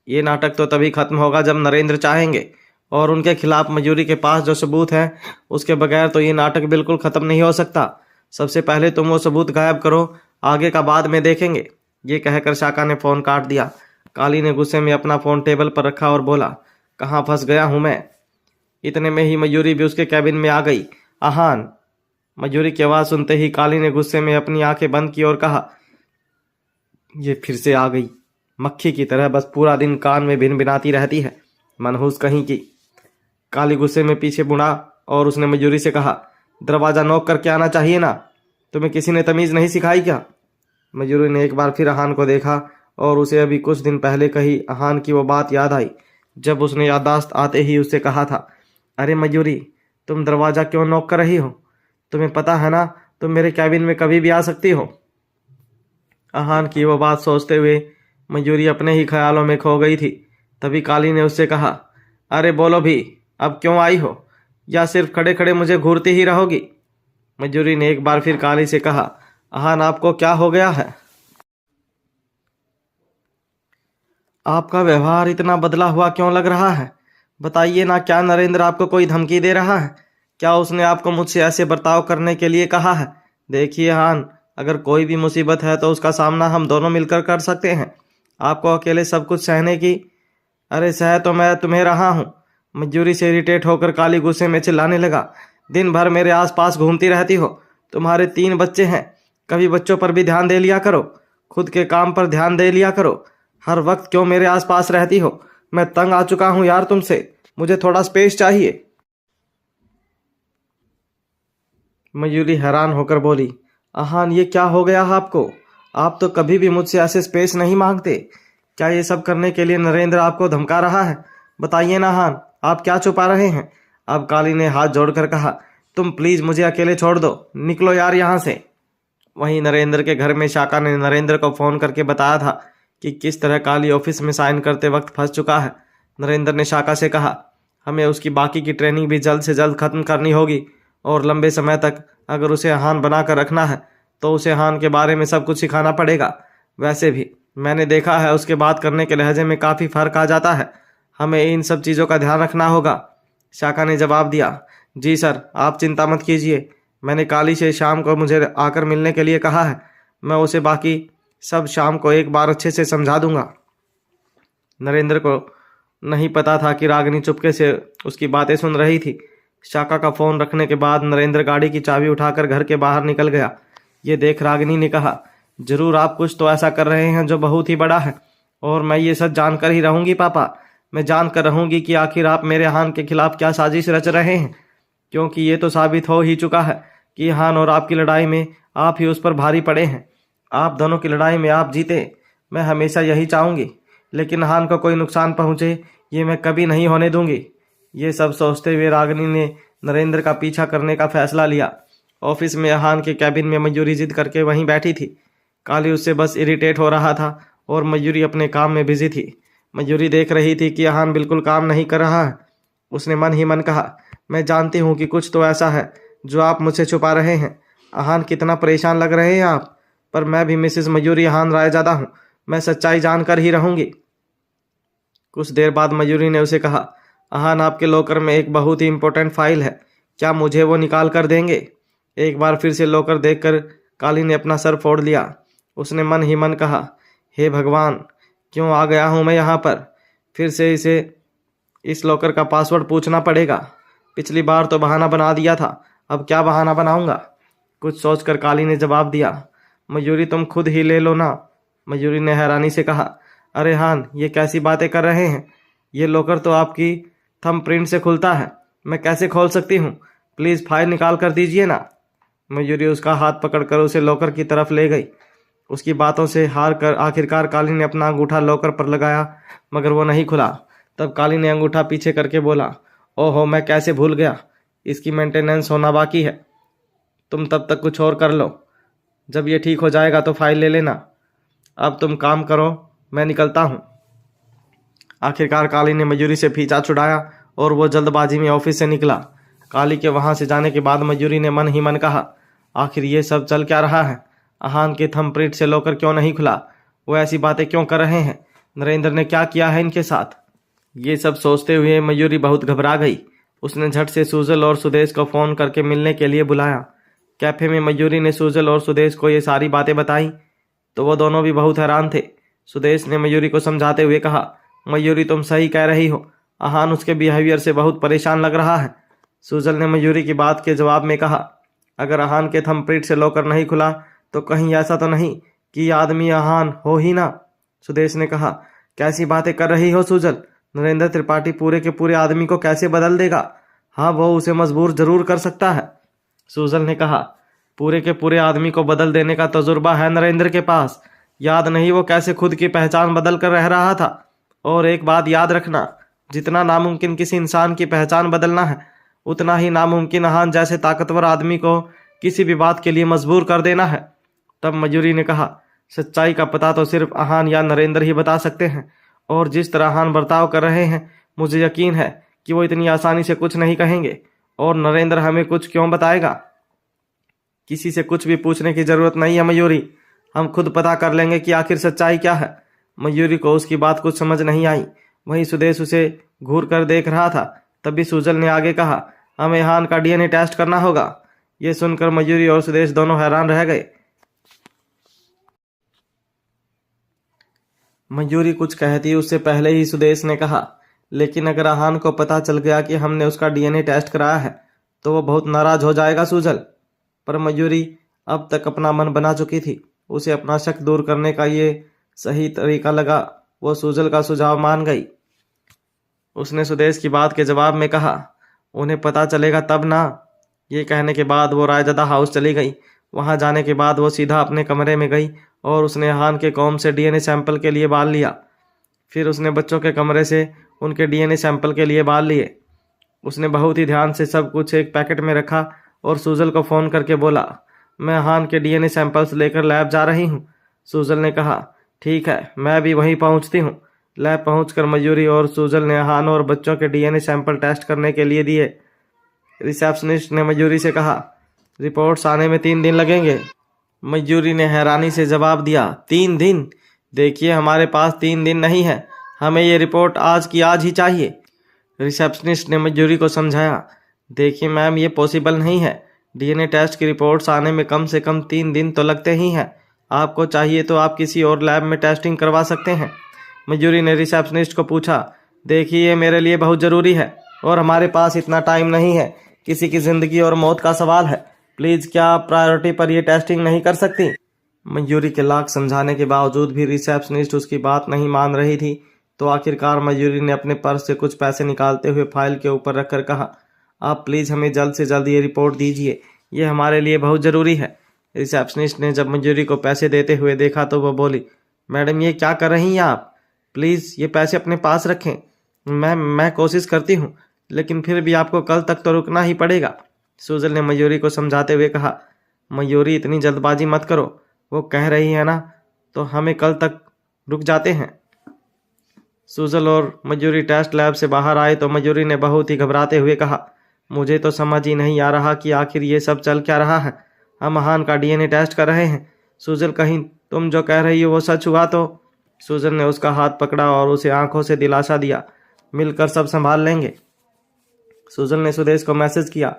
ये नाटक तो तभी खत्म होगा जब नरेंद्र चाहेंगे, और उनके खिलाफ मयूरी के पास जो सबूत है उसके बगैर तो ये नाटक बिल्कुल खत्म नहीं हो सकता। सबसे पहले तुम वो सबूत गायब करो, आगे का बाद में देखेंगे। ये कहकर शाखा ने फोन काट दिया। काली ने गुस्से में अपना फोन टेबल पर रखा और बोला, कहाँ फंस गया हूं मैं? इतने में ही मयूरी भी उसके कैबिन में आ गई। आहान। मयूरी की आवाज़ सुनते ही काली ने गुस्से में अपनी आंखें बंद की और कहा, ये फिर से आ गई, मक्खी की तरह बस पूरा दिन कान में भिन भिनाती रहती है, मनहूस कहीं की। काली गुस्से में पीछे मुड़ा और उसने मयूरी से कहा, दरवाज़ा नॉक करके आना चाहिए ना, तुम्हें किसी ने तमीज़ नहीं सिखाई क्या? मयूरी ने एक बार फिर आहान को देखा और उसे अभी कुछ दिन पहले कही आहान की वो बात याद आई जब उसने याददाश्त आते ही उससे कहा था, अरे मयूरी, तुम दरवाज़ा क्यों नॉक कर रही हो? तुम्हें पता है ना तुम मेरे कैबिन में कभी भी आ सकती हो। आहान की वो बात सोचते हुए मयूरी अपने ही ख्यालों में खो गई थी। तभी काली ने उससे कहा, अरे बोलो भी, अब क्यों आई हो, या सिर्फ खड़े खड़े मुझे घूरती ही रहोगी? मयूरी ने एक बार फिर काली से कहा, आहान आपको क्या हो गया है? आपका व्यवहार इतना बदला हुआ क्यों लग रहा है? बताइए ना, क्या नरेंद्र आपको कोई धमकी दे रहा है? क्या उसने आपको मुझसे ऐसे बर्ताव करने के लिए कहा है? देखिए आहान, अगर कोई भी मुसीबत है तो उसका सामना हम दोनों मिलकर कर सकते हैं। आपको अकेले सब कुछ सहने की। अरे सह तो मैं तुम्हें रहा हूँ। मयूरी से इरिटेट होकर काली गुस्से में चिल्लाने लगा, दिन भर मेरे आसपास घूमती रहती हो। तुम्हारे 3 बच्चे हैं, कभी बच्चों पर भी ध्यान दे लिया करो, खुद के काम पर ध्यान दे लिया करो। हर वक्त क्यों मेरे आसपास रहती हो? मैं तंग आ चुका हूँ यार तुमसे, मुझे थोड़ा स्पेस चाहिए। मयूरी हैरान होकर बोली, आहान ये क्या हो गया आपको? आप तो कभी भी मुझसे ऐसे स्पेस नहीं मांगते। क्या ये सब करने के लिए नरेंद्र आपको धमका रहा है? बताइए ना आहान, आप क्या छुपा रहे हैं? अब काली ने हाथ जोड़कर कहा, तुम प्लीज मुझे अकेले छोड़ दो, निकलो यार यहाँ से। वहीं नरेंद्र के घर में शाखा ने नरेंद्र को फोन करके बताया था कि किस तरह काली ऑफिस में साइन करते वक्त फंस चुका है। नरेंद्र ने शाखा से कहा, हमें उसकी बाकी की ट्रेनिंग भी जल्द से जल्द खत्म करनी होगी, और लंबे समय तक अगर उसे हान बनाकर रखना है तो उसे हान के बारे में सब कुछ सिखाना पड़ेगा। वैसे भी मैंने देखा है उसके बात करने के लहजे में काफ़ी फर्क आ जाता है। हमें इन सब चीज़ों का ध्यान रखना होगा। शाखा ने जवाब दिया, जी सर, आप चिंता मत कीजिए। मैंने काली से शाम को मुझे आकर मिलने के लिए कहा है। मैं उसे बाकी सब शाम को एक बार अच्छे से समझा दूंगा। नरेंद्र को नहीं पता था कि रागिनी चुपके से उसकी बातें सुन रही थी। शाखा का फोन रखने के बाद नरेंद्र गाड़ी की चाबी उठाकर घर के बाहर निकल गया। ये देख रागिनी ने कहा, जरूर आप कुछ तो ऐसा कर रहे हैं जो बहुत ही बड़ा है, और मैं ये सच जानकर ही रहूंगी पापा। मैं जानकर रहूंगी कि आखिर आप मेरे हान के खिलाफ क्या साजिश रच रहे हैं, क्योंकि ये तो साबित हो ही चुका है कि हान और आपकी लड़ाई में आप ही उस पर भारी पड़े हैं। आप दोनों की लड़ाई में आप जीते, मैं हमेशा यही चाहूँगी, लेकिन हान को कोई नुकसान पहुँचे ये मैं कभी नहीं होने दूंगी। ये सब सोचते हुए रागिनी ने नरेंद्र का पीछा करने का फैसला लिया। ऑफिस में हान के कैबिन में मयूरी जिद करके वहीं बैठी थी। काली उससे बस इरिटेट हो रहा था और मयूरी अपने काम में बिजी थी। मयूरी देख रही थी कि हान बिल्कुल काम नहीं कर रहा है। उसने मन ही मन कहा, मैं जानती हूँ कि कुछ तो ऐसा है जो आप मुझसे छुपा रहे हैं। आहान, कितना परेशान लग रहे हैं आप, पर मैं भी मिसेस मयूरी आहान रायजादा हूँ। मैं सच्चाई जानकर ही रहूंगी। कुछ देर बाद मयूरी ने उसे कहा, आहान, आपके लॉकर में एक बहुत ही इंपॉर्टेंट फाइल है, क्या मुझे वो निकाल कर देंगे? एक बार फिर से लॉकर देखकर काली ने अपना सर फोड़ लिया। उसने मन ही मन कहा, हे भगवान, क्यों आ गया हूँ मैं यहाँ पर? फिर से इसे इस लॉकर का पासवर्ड पूछना पड़ेगा। पिछली बार तो बहाना बना दिया था, अब क्या बहाना बनाऊंगा? कुछ सोचकर काली ने जवाब दिया, मयूरी, तुम खुद ही ले लो ना। मयूरी ने हैरानी से कहा, अरे हान, ये कैसी बातें कर रहे हैं? ये लॉकर तो आपकी थंबप्रिंट से खुलता है, मैं कैसे खोल सकती हूँ? प्लीज़ फाइल निकाल कर दीजिए ना। मयूरी उसका हाथ पकड़कर उसे लॉकर की तरफ ले गई। उसकी बातों से हार कर आखिरकार काली ने अपना अंगूठा लॉकर पर लगाया, मगर वो नहीं खुला। तब काली ने अंगूठा पीछे करके बोला, ओहो, मैं कैसे भूल गया, इसकी मेंटेनेंस होना बाकी है। तुम तब तक कुछ और कर लो, जब ये ठीक हो जाएगा तो फाइल ले लेना। अब तुम काम करो, मैं निकलता हूँ। आखिरकार काली ने मयूरी से पीछा छुड़ाया और वो जल्दबाजी में ऑफिस से निकला। काली के वहां से जाने के बाद मयूरी ने मन ही मन कहा, आखिर ये सब चल क्या रहा है? आहान के थंबप्रिंट से लॉकर क्यों नहीं खुला? वो ऐसी बातें क्यों कर रहे हैं? नरेंद्र ने क्या किया है इनके साथ? ये सब सोचते हुए मयूरी बहुत घबरा गई। उसने झट से सुजल और सुदेश को फ़ोन करके मिलने के लिए बुलाया। कैफे में मयूरी ने सुजल और सुदेश को ये सारी बातें बताई तो वो दोनों भी बहुत हैरान थे। सुदेश ने मयूरी को समझाते हुए कहा, मयूरी, तुम सही कह रही हो, आहान उसके बिहेवियर से बहुत परेशान लग रहा है। सुजल ने मयूरी की बात के जवाब में कहा, अगर आहान के थंबप्रिंट से लॉकर नहीं खुला तो कहीं ऐसा तो नहीं कि ये आदमी आहान हो ही ना? सुदेश ने कहा, कैसी बातें कर रही हो सुजल? नरेंद्र त्रिपाठी पूरे के पूरे आदमी को कैसे बदल देगा? हाँ, वो उसे मजबूर जरूर कर सकता है। सुजल ने कहा, पूरे के पूरे आदमी को बदल देने का तजुर्बा है नरेंद्र के पास। याद नहीं वो कैसे खुद की पहचान बदल कर रह रहा था? और एक बात याद रखना, जितना नामुमकिन किसी इंसान की पहचान बदलना है, उतना ही नामुमकिन आहान जैसे ताकतवर आदमी को किसी भी बात के लिए मजबूर कर देना है। तब मयूरी ने कहा, सच्चाई का पता तो सिर्फ आहान या नरेंद्र ही बता सकते हैं, और जिस तरह आहान बर्ताव कर रहे हैं मुझे यकीन है कि वो इतनी आसानी से कुछ नहीं कहेंगे। और नरेंद्र हमें कुछ क्यों बताएगा? किसी से कुछ भी पूछने की जरूरत नहीं है मयूरी, हम खुद पता कर लेंगे कि आखिर सच्चाई क्या है। मयूरी को उसकी बात कुछ समझ नहीं आई। वहीं सुदेश उसे घूर कर देख रहा था। तभी सुजल ने आगे कहा, हमें आहान का डीएनए टेस्ट करना होगा। ये सुनकर मयूरी और सुदेश दोनों हैरान रह गए। मयूरी कुछ कहती उससे पहले ही सुदेश ने कहा, लेकिन अगर आहान को पता चल गया कि हमने उसका डीएनए टेस्ट कराया है तो वो बहुत नाराज हो जाएगा सुजल। पर मयूरी अब तक अपना मन बना चुकी थी। उसे अपना शक दूर करने का ये सही तरीका लगा। वो सुजल का सुझाव मान गई। उसने सुदेश की बात के जवाब में कहा, उन्हें पता चलेगा तब ना। ये कहने के बाद वो रायजादा हाउस चली गई। वहां जाने के बाद वो सीधा अपने कमरे में गई और उसने आहान के कॉम से डीएनए सैंपल के लिए बाल लिया। फिर उसने बच्चों के कमरे से उनके डीएनए सैंपल के लिए बाल लिए। उसने बहुत ही ध्यान से सब कुछ एक पैकेट में रखा और सुजल को फ़ोन करके बोला, मैं आहान के डीएनए सैंपल्स लेकर लैब जा रही हूँ। सुजल ने कहा, ठीक है, मैं भी वहीं पहुँचती हूँ। लैब पहुंचकर मयूरी और सुजल ने आहान और बच्चों के डीएनए सैंपल टेस्ट करने के लिए दिए। रिसेप्शनिस्ट ने मयूरी से कहा, रिपोर्ट्स आने में 3 दिन लगेंगे। मयूरी ने हैरानी से जवाब दिया, 3 दिन? देखिए, हमारे पास 3 दिन नहीं है, हमें ये रिपोर्ट आज की आज ही चाहिए। रिसेप्शनिस्ट ने मयूरी को समझाया, देखिए मैम, ये पॉसिबल नहीं है। डीएनए टेस्ट की रिपोर्ट्स आने में कम से कम 3 दिन तो लगते ही हैं। आपको चाहिए तो आप किसी और लैब में टेस्टिंग करवा सकते हैं। मयूरी ने रिसेप्शनिस्ट को पूछा, देखिए, ये मेरे लिए बहुत ज़रूरी है और हमारे पास इतना टाइम नहीं है। किसी की ज़िंदगी और मौत का सवाल है। प्लीज़ क्या आप प्रायोरिटी पर ये टेस्टिंग नहीं कर सकती? मयूरी के लाख समझाने के बावजूद भी रिसेप्शनिस्ट उसकी बात नहीं मान रही थी। तो आखिरकार मयूरी ने अपने पर्स से कुछ पैसे निकालते हुए फाइल के ऊपर रखकर कहा, आप प्लीज़ हमें जल्द से जल्द ये रिपोर्ट दीजिए, ये हमारे लिए बहुत ज़रूरी है। रिसेप्शनिस्ट ने जब मयूरी को पैसे देते हुए देखा तो वह बोली, मैडम, ये क्या कर रही हैं आप? प्लीज़ ये पैसे अपने पास रखें। मैं कोशिश करती हूँ, लेकिन फिर भी आपको कल तक तो रुकना ही पड़ेगा। सुजल ने मयूरी को समझाते हुए कहा, मयूरी, इतनी जल्दबाजी मत करो, वो कह रही है ना, तो हमें कल तक रुक जाते हैं। सुजल और मयूरी टेस्ट लैब से बाहर आए तो मयूरी ने बहुत ही घबराते हुए कहा, मुझे तो समझ ही नहीं आ रहा कि आखिर ये सब चल क्या रहा है। हम अहान का डीएनए टेस्ट कर रहे हैं। सुजल, कहीं तुम जो कह रही हो वो सच हुआ तो? सुजल ने उसका हाथ पकड़ा और उसे आंखों से दिलासा दिया, मिलकर सब संभाल लेंगे। सुजल ने सुदेश को मैसेज किया,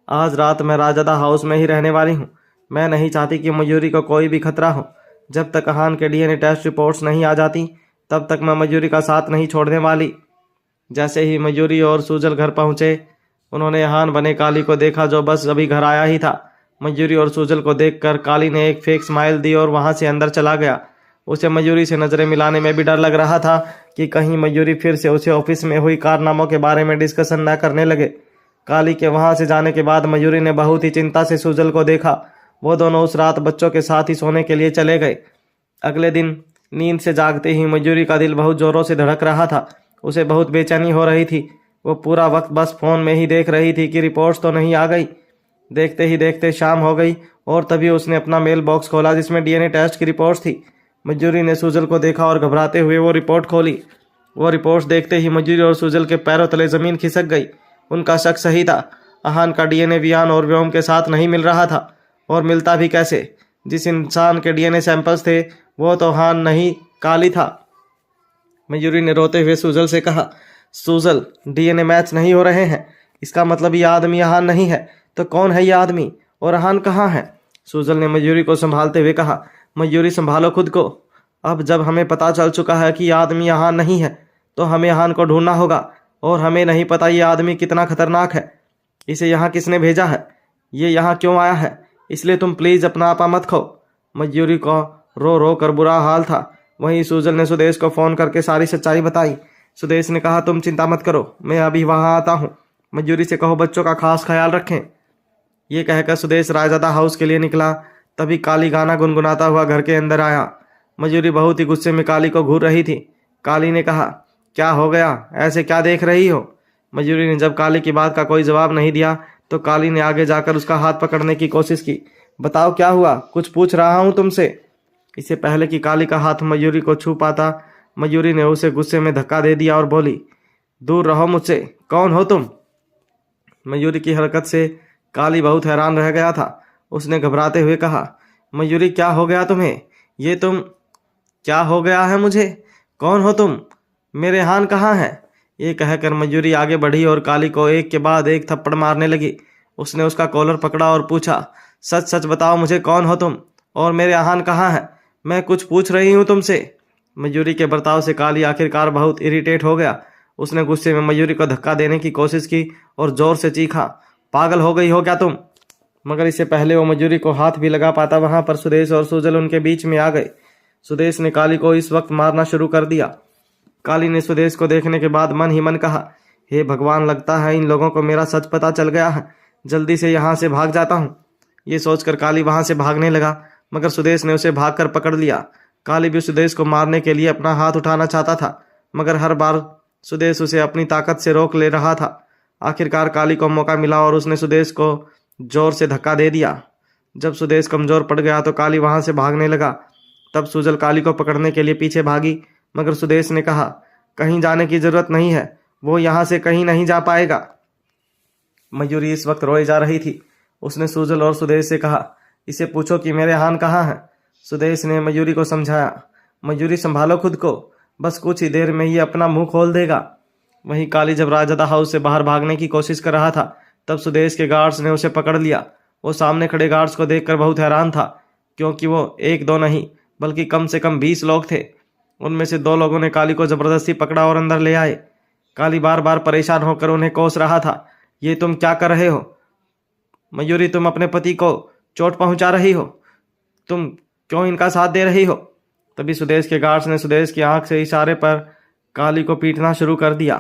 आज रात मैं राजदा हाउस में ही रहने वाली हूँ। मैं नहीं चाहती कि मयूरी को कोई भी खतरा हो। जब तक अहान के डीएनए टेस्ट रिपोर्ट्स नहीं आ जाती तब तक मैं मयूरी का साथ नहीं छोड़ने वाली। जैसे ही मयूरी और सुजल घर पहुंचे, उन्होंने अहान बने काली को देखा जो बस अभी घर आया ही था। मयूरी और सुजल को देखकर काली ने एक फेक स्माइल दी और वहां से अंदर चला गया। उसे मयूरी से नजरें मिलाने में भी डर लग रहा था कि कहीं मयूरी फिर से उसे ऑफिस में हुई कारनामों के बारे में डिस्कशन न करने लगे। काली के वहां से जाने के बाद मयूरी ने बहुत ही चिंता से सुजल को देखा। वो दोनों उस रात बच्चों के साथ ही सोने के लिए चले गए। अगले दिन नींद से जागते ही मयूरी का दिल बहुत जोरों से धड़क रहा था। उसे बहुत बेचैनी हो रही थी। वो पूरा वक्त बस फोन में ही देख रही थी कि रिपोर्ट्स तो नहीं आ गई। देखते ही देखते शाम हो गई और तभी उसने अपना मेल बॉक्स खोला जिसमें डीएनए टेस्ट की रिपोर्ट्स थी। मयूरी ने सुजल को देखा और घबराते हुए वो रिपोर्ट खोली। वो रिपोर्ट्स देखते ही मयूरी और सुजल के पैरों तले जमीन खिसक गई। उनका शक सही था। अहान का डीएनए वियान और व्योम के साथ नहीं मिल रहा था, और मिलता भी कैसे? जिस इंसान के डीएनए सैंपल्स थे वो तो अहान नहीं, काली था। मयूरी ने रोते हुए सुजल से कहा, सुजल, डीएनए मैच नहीं हो रहे हैं। इसका मतलब ये आदमी अहान नहीं है। तो कौन है ये आदमी और अहान कहाँ है? सुजल ने मयूरी को संभालते हुए कहा, मयूरी संभालो खुद को। अब जब हमें पता चल चुका है कि ये आदमी अहान नहीं है तो हमें अहान को ढूंढना होगा, और हमें नहीं पता ये आदमी कितना खतरनाक है। इसे यहाँ किसने भेजा है? ये यहाँ क्यों आया है? इसलिए तुम प्लीज अपना आपा मत खो। मयूरी को रो रो कर बुरा हाल था। वहीं सुजल ने सुदेश को फोन करके सारी सच्चाई बताई। सुदेश ने कहा, तुम चिंता मत करो, मैं अभी वहां आता हूँ। मयूरी से कहो बच्चों का खास ख्याल रखें। ये कहकर सुदेश रायजादा हाउस के लिए निकला। तभी काली गाना गुनगुनाता हुआ घर के अंदर आया। मयूरी बहुत ही गुस्से में काली को घूर रही थी। काली ने कहा, क्या हो गया, ऐसे क्या देख रही हो? मयूरी ने जब काली की बात का कोई जवाब नहीं दिया तो काली ने आगे जाकर उसका हाथ पकड़ने की कोशिश की। बताओ क्या हुआ, कुछ पूछ रहा हूं तुमसे। इससे पहले कि काली का हाथ मयूरी को छू पाता, मयूरी ने उसे गुस्से में धक्का दे दिया और बोली, दूर रहो मुझसे, कौन हो तुम? मयूरी की हरकत से काली बहुत हैरान रह गया था। उसने घबराते हुए कहा, मयूरी क्या हो गया तुम्हें? ये तुम, क्या हो गया है मुझे? कौन हो तुम? मेरे हान कहाँ है? ये कहकर मयूरी आगे बढ़ी और काली को एक के बाद एक थप्पड़ मारने लगी। उसने उसका कॉलर पकड़ा और पूछा, सच सच बताओ मुझे, कौन हो तुम और मेरे अहान कहाँ है? मैं कुछ पूछ रही हूँ तुमसे। मयूरी के बर्ताव से काली आखिरकार बहुत इरिटेट हो गया। उसने गुस्से में मयूरी को धक्का देने की कोशिश की और जोर से चीखा, पागल हो गई हो क्या तुम? मगर इससे पहले वो मयूरी को हाथ भी लगा पाता, वहां पर सुदेश और सुजल उनके बीच में आ गए। सुदेश ने काली को इस वक्त मारना शुरू कर दिया। काली ने सुदेश को देखने के बाद मन ही मन कहा, हे भगवान, लगता है इन लोगों को मेरा सच पता चल गया है। जल्दी से यहाँ से भाग जाता हूँ। ये सोचकर काली वहां से भागने लगा, मगर सुदेश ने उसे भागकर पकड़ लिया। काली भी सुदेश को मारने के लिए अपना हाथ उठाना चाहता था, मगर हर बार सुदेश उसे अपनी ताकत से रोक ले रहा था। आखिरकार काली को मौका मिला और उसने सुदेश को जोर से धक्का दे दिया। जब सुदेश कमजोर पड़ गया तो काली वहां से भागने लगा। तब सुजल काली को पकड़ने के लिए पीछे भागी, मगर सुदेश ने कहा, कहीं जाने की जरूरत नहीं है, वो यहाँ से कहीं नहीं जा पाएगा। मयूरी इस वक्त रोए जा रही थी। उसने सुजल और सुदेश से कहा, इसे पूछो कि मेरे हान कहाँ हैं। सुदेश ने मयूरी को समझाया, मयूरी संभालो खुद को, बस कुछ ही देर में ही अपना मुंह खोल देगा। वहीं काली जब राजदा हाउस से बाहर भागने की कोशिश कर रहा था तब सुदेश के गार्ड्स ने उसे पकड़ लिया। वो सामने खड़े गार्ड्स को देखकर बहुत हैरान था, क्योंकि वो एक दो नहीं बल्कि कम से कम 20 लोग थे। उनमें से 2 लोगों ने काली को जबरदस्ती पकड़ा और अंदर ले आए। काली बार बार परेशान होकर उन्हें कोस रहा था, ये तुम क्या कर रहे हो? मयूरी, तुम अपने पति को चोट पहुंचा रही हो, तुम क्यों इनका साथ दे रही हो? तभी सुदेश के गार्ड्स ने सुदेश की आंख से इशारे पर काली को पीटना शुरू कर दिया।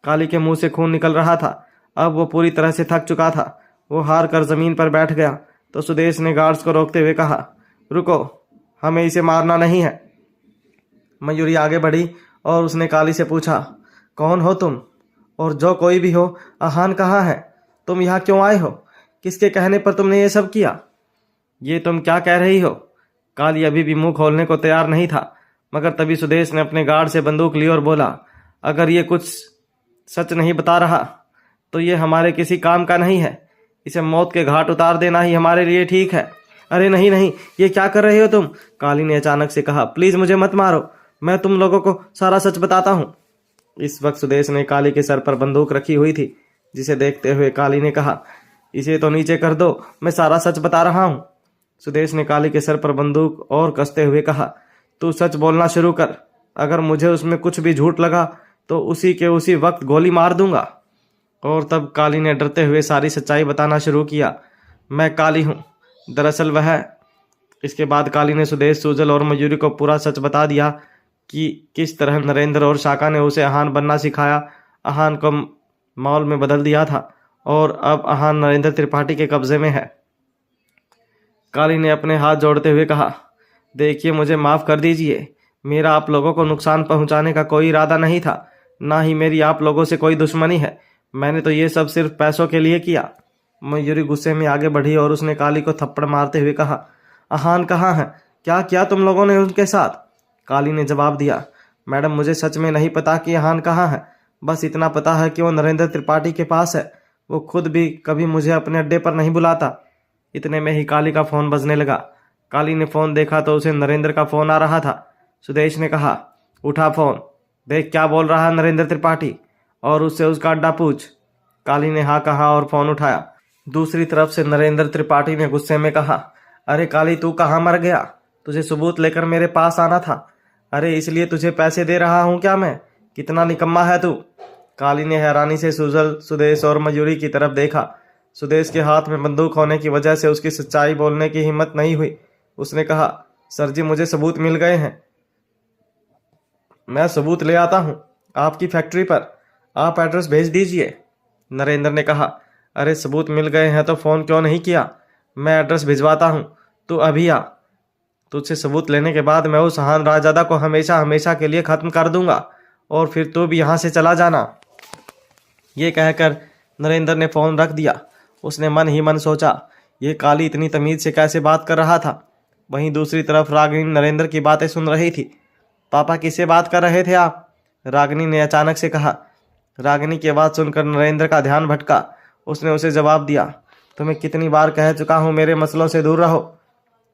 काली के मुंह से खून निकल रहा था। अब वो पूरी तरह से थक चुका था। वो हार कर जमीन पर बैठ गया तो सुदेश ने गार्ड्स को रोकते हुए कहा, रुको, हमें इसे मारना नहीं है। मयूरी आगे बढ़ी और उसने काली से पूछा, कौन हो तुम? और जो कोई भी हो, अहान कहाँ है? तुम यहाँ क्यों आए हो? किसके कहने पर तुमने ये सब किया? ये तुम क्या कह रही हो? काली अभी भी मुंह खोलने को तैयार नहीं था, मगर तभी सुदेश ने अपने गार्ड से बंदूक ली और बोला, अगर ये कुछ सच नहीं बता रहा तो ये हमारे किसी काम का नहीं है। इसे मौत के घाट उतार देना ही हमारे लिए ठीक है। अरे नहीं नहीं, ये क्या कर रहे हो तुम? काली ने अचानक से कहा। प्लीज मुझे मत मारो, मैं तुम लोगों को सारा सच बताता हूँ। इस वक्त सुदेश ने काली के सर पर बंदूक रखी हुई थी, जिसे देखते हुए काली ने कहा, इसे तो नीचे कर दो, मैं सारा सच बता रहा हूँ। सुदेश ने काली के सर पर बंदूक और कसते हुए कहा, तू सच बोलना शुरू कर। अगर मुझे उसमें कुछ भी झूठ लगा तो उसी के उसी वक्त गोली मार दूंगा। और तब काली ने डरते हुए सारी सच्चाई बताना शुरू किया। मैं काली हूँ, दरअसल वह। इसके बाद काली ने सुदेश, सुजल और मयूरी को पूरा सच बता दिया कि किस तरह नरेंद्र और शाका ने उसे अहान बनना सिखाया, अहान को मॉल में बदल दिया था और अब अहान नरेंद्र त्रिपाठी के कब्जे में है। काली ने अपने हाथ जोड़ते हुए कहा, देखिए मुझे माफ़ कर दीजिए, मेरा आप लोगों को नुकसान पहुंचाने का कोई इरादा नहीं था, ना ही मेरी आप लोगों से कोई दुश्मनी है। मैंने तो ये सब सिर्फ पैसों के लिए किया। मयूरी गुस्से में आगे बढ़ी और उसने काली को थप्पड़ मारते हुए कहा, अहान कहाँ है? क्या किया तुम लोगों ने उनके साथ? काली ने जवाब दिया, मैडम मुझे सच में नहीं पता कि अहान कहाँ है। बस इतना पता है कि वो नरेंद्र त्रिपाठी के पास है। वो खुद भी कभी मुझे अपने अड्डे पर नहीं बुलाता। इतने में ही काली का फ़ोन बजने लगा। काली ने फ़ोन देखा तो उसे नरेंद्र का फ़ोन आ रहा था। सुदेश ने कहा, उठा फ़ोन, देख क्या बोल रहा है नरेंद्र त्रिपाठी, और उससे उसका अड्डा पूछ। काली ने हाँ कहा और फ़ोन उठाया। दूसरी तरफ से नरेंद्र त्रिपाठी ने गुस्से में कहा, अरे काली तू कहाँ मर गया? तुझे सबूत लेकर मेरे पास आना था। अरे इसलिए तुझे पैसे दे रहा हूँ क्या मैं? कितना निकम्मा है तू? काली ने हैरानी से सुजल, सुदेश और मयूरी की तरफ देखा। सुदेश के हाथ में बंदूक होने की वजह से उसकी सच्चाई बोलने की हिम्मत नहीं हुई। उसने कहा, सर जी मुझे सबूत मिल गए हैं, मैं सबूत ले आता हूँ आपकी फैक्ट्री पर, आप एड्रेस भेज दीजिए। नरेंद्र ने कहा, अरे सबूत मिल गए हैं तो फ़ोन क्यों नहीं किया? मैं एड्रेस भिजवाता हूँ, तू अभी आ। तुझसे सबूत लेने के बाद मैं उस अहान राजदादा को हमेशा हमेशा के लिए ख़त्म कर दूंगा और फिर तू भी यहाँ से चला जाना। ये कहकर नरेंद्र ने फ़ोन रख दिया। उसने मन ही मन सोचा, ये काली इतनी तमीज़ से कैसे बात कर रहा था। वहीं दूसरी तरफ रागिनी नरेंद्र की बातें सुन रही थी। पापा किससे बात कर रहे थे आप? रागिनी ने अचानक से कहा। रागिनी की आवाज़ सुनकर नरेंद्र का ध्यान भटका। उसने उसे जवाब दिया, तुम्हें कितनी बार कह चुका हूँ मेरे मसलों से दूर रहो।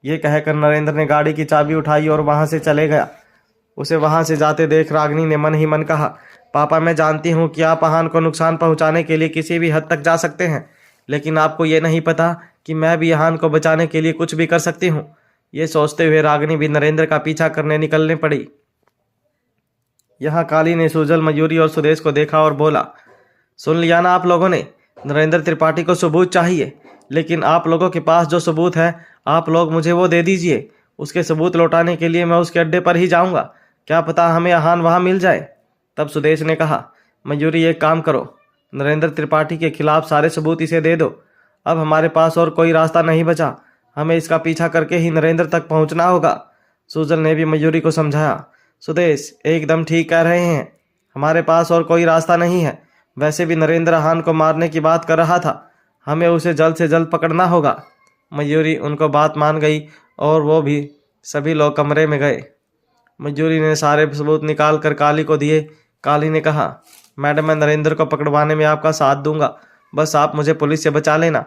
ये कहकर नरेंद्र ने गाड़ी की चाबी उठाई और वहाँ से चले गया। उसे वहाँ से जाते देख रागिनी ने मन ही मन कहा, पापा मैं जानती हूँ कि आप अहान को नुकसान पहुँचाने के लिए किसी भी हद तक जा सकते हैं, लेकिन आपको ये नहीं पता कि मैं भी अहान को बचाने के लिए कुछ भी कर सकती हूँ। ये सोचते हुए रागिनी भी नरेंद्र का पीछा करने निकलने पड़ी। यहाँ काली ने सुजल, मयूरी और सुदेश को देखा और बोला, सुन लिया ना आप लोगों ने, नरेंद्र त्रिपाठी को सबूत चाहिए, लेकिन आप लोगों के पास जो सबूत है आप लोग मुझे वो दे दीजिए। उसके सबूत लौटाने के लिए मैं उसके अड्डे पर ही जाऊंगा, क्या पता हमें अहान वहाँ मिल जाए। तब सुदेश ने कहा, मयूरी एक काम करो, नरेंद्र त्रिपाठी के खिलाफ सारे सबूत इसे दे दो। अब हमारे पास और कोई रास्ता नहीं बचा, हमें इसका पीछा करके ही नरेंद्र तक पहुँचना होगा। सुजल ने भी मयूरी को समझाया, सुदेश एकदम ठीक कह रहे हैं, हमारे पास और कोई रास्ता नहीं है। वैसे भी नरेंद्र अहान को मारने की बात कर रहा था, हमें उसे जल्द से जल्द पकड़ना होगा। मयूरी उनको बात मान गई और वो भी सभी लोग कमरे में गए। मयूरी ने सारे सबूत निकाल कर काली को दिए। काली ने कहा, मैडम मैं नरेंद्र को पकड़वाने में आपका साथ दूंगा, बस आप मुझे पुलिस से बचा लेना।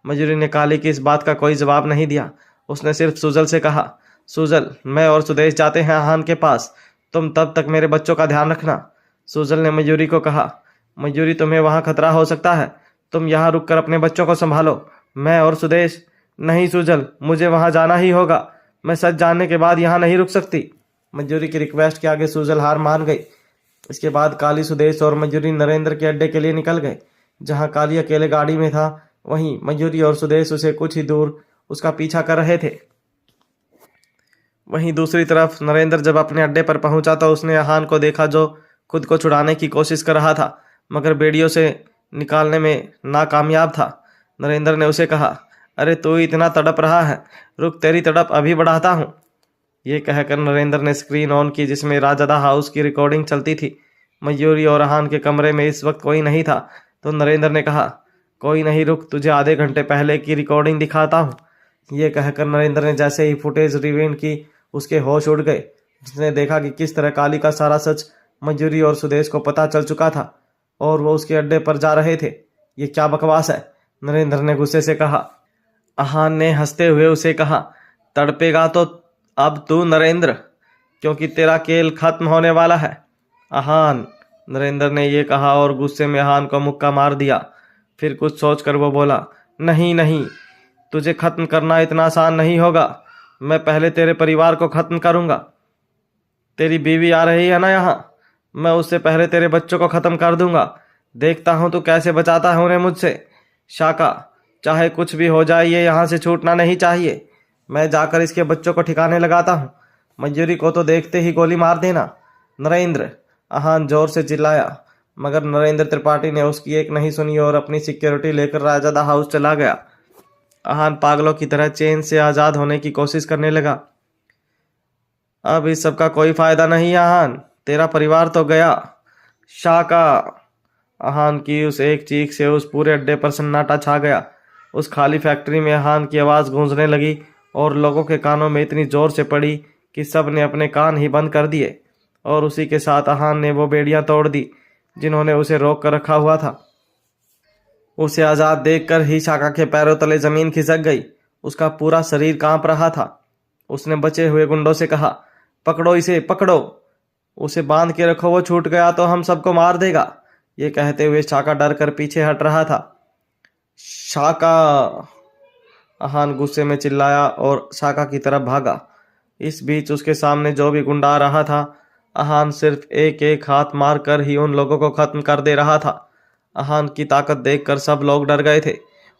मयूरी ने काली की इस बात का कोई जवाब नहीं दिया। उसने सिर्फ सुजल से कहा, सुजल मैं और सुदेश जाते हैं अहान के पास, तुम तब तक मेरे बच्चों का ध्यान रखना। सुजल ने मयूरी को कहा, मयूरी तुम्हें वहाँ खतरा हो सकता है, तुम यहाँ रुक कर अपने बच्चों को संभालो। मैं और सुदेश, नहीं सुजल मुझे वहाँ जाना ही होगा, मैं सच जानने के बाद यहाँ नहीं रुक सकती। मयूरी की रिक्वेस्ट के आगे सुजल हार मान गई। इसके बाद काली, सुदेश और मयूरी नरेंद्र के अड्डे के लिए निकल गए। जहाँ काली अकेले गाड़ी में था, वहीं मयूरी और सुदेश उसे कुछ ही दूर उसका पीछा कर रहे थे। वहीं दूसरी तरफ नरेंद्र जब अपने अड्डे पर पहुंचा तो उसने अहान को देखा, जो खुद को छुड़ाने की कोशिश कर रहा था, मगर बेड़ियों से निकालने में नाकामयाब था। नरेंद्र ने उसे कहा, अरे तू इतना तड़प रहा है, रुक तेरी तड़प अभी बढ़ाता हूँ। ये कहकर नरेंद्र ने स्क्रीन ऑन की जिसमें राजदा हाउस की रिकॉर्डिंग चलती थी। मयूरी और अहान के कमरे में इस वक्त कोई नहीं था, तो नरेंद्र ने कहा, कोई नहीं रुक, तुझे आधे घंटे पहले की रिकॉर्डिंग दिखाता हूँ। ये कहकर नरेंद्र ने जैसे ही फुटेज रिवाइंड की, उसके होश उड़ गए। उसने देखा कि किस तरह काली का सारा सच मयूरी और सुदेश को पता चल चुका था और वो उसके अड्डे पर जा रहे थे। ये क्या बकवास है, नरेंद्र ने गुस्से से कहा। आहान ने हंसते हुए उसे कहा, तड़पेगा तो अब तू नरेंद्र, क्योंकि तेरा खेल खत्म होने वाला है। आहान, नरेंद्र ने ये कहा और गुस्से में आहान को मुक्का मार दिया। फिर कुछ सोचकर वो बोला, नहीं नहीं, तुझे खत्म करना इतना आसान नहीं होगा। मैं पहले तेरे परिवार को खत्म करूंगा। तेरी बीवी आ रही है ना यहाँ, मैं उससे पहले तेरे बच्चों को खत्म कर दूंगा। देखता हूं तू कैसे बचाता है उन्हें मुझसे। शाका, चाहे कुछ भी हो जाए, ये यहाँ से छूटना नहीं चाहिए। मैं जाकर इसके बच्चों को ठिकाने लगाता हूँ। मयूरी को तो देखते ही गोली मार देना। नरेंद्र, आहान जोर से चिल्लाया, मगर नरेंद्र त्रिपाठी ने उसकी एक नहीं सुनी और अपनी सिक्योरिटी लेकर राजादा हाउस चला गया। आहान पागलों की तरह चेन से आज़ाद होने की कोशिश करने लगा। अब इस सब का कोई फायदा नहीं आहान, तेरा परिवार तो गया। शाका, आहान की उस एक चीख से उस पूरे अड्डे पर सन्नाटा छा गया। उस खाली फैक्ट्री में आहान की आवाज़ गूंजने लगी और लोगों के कानों में इतनी जोर से पड़ी कि सब ने अपने कान ही बंद कर दिए। और उसी के साथ आहान ने वो बेड़ियां तोड़ दी जिन्होंने उसे रोक कर रखा हुआ था। उसे आज़ाद देखकर ही शाका के पैरों तले जमीन खिसक गई। उसका पूरा शरीर कांप रहा था। उसने बचे हुए गुंडों से कहा, पकड़ो इसे, पकड़ो उसे, बांध के रखो, वो छूट गया तो हम सबको मार देगा। ये कहते हुए शाका डर कर पीछे हट रहा था। शाका, आहान गुस्से में चिल्लाया और शाका की तरफ भागा। इस बीच उसके सामने जो भी गुंडा आ रहा था, आहान सिर्फ एक एक हाथ मार कर ही उन लोगों को खत्म कर दे रहा था। आहान की ताकत देखकर सब लोग डर गए थे।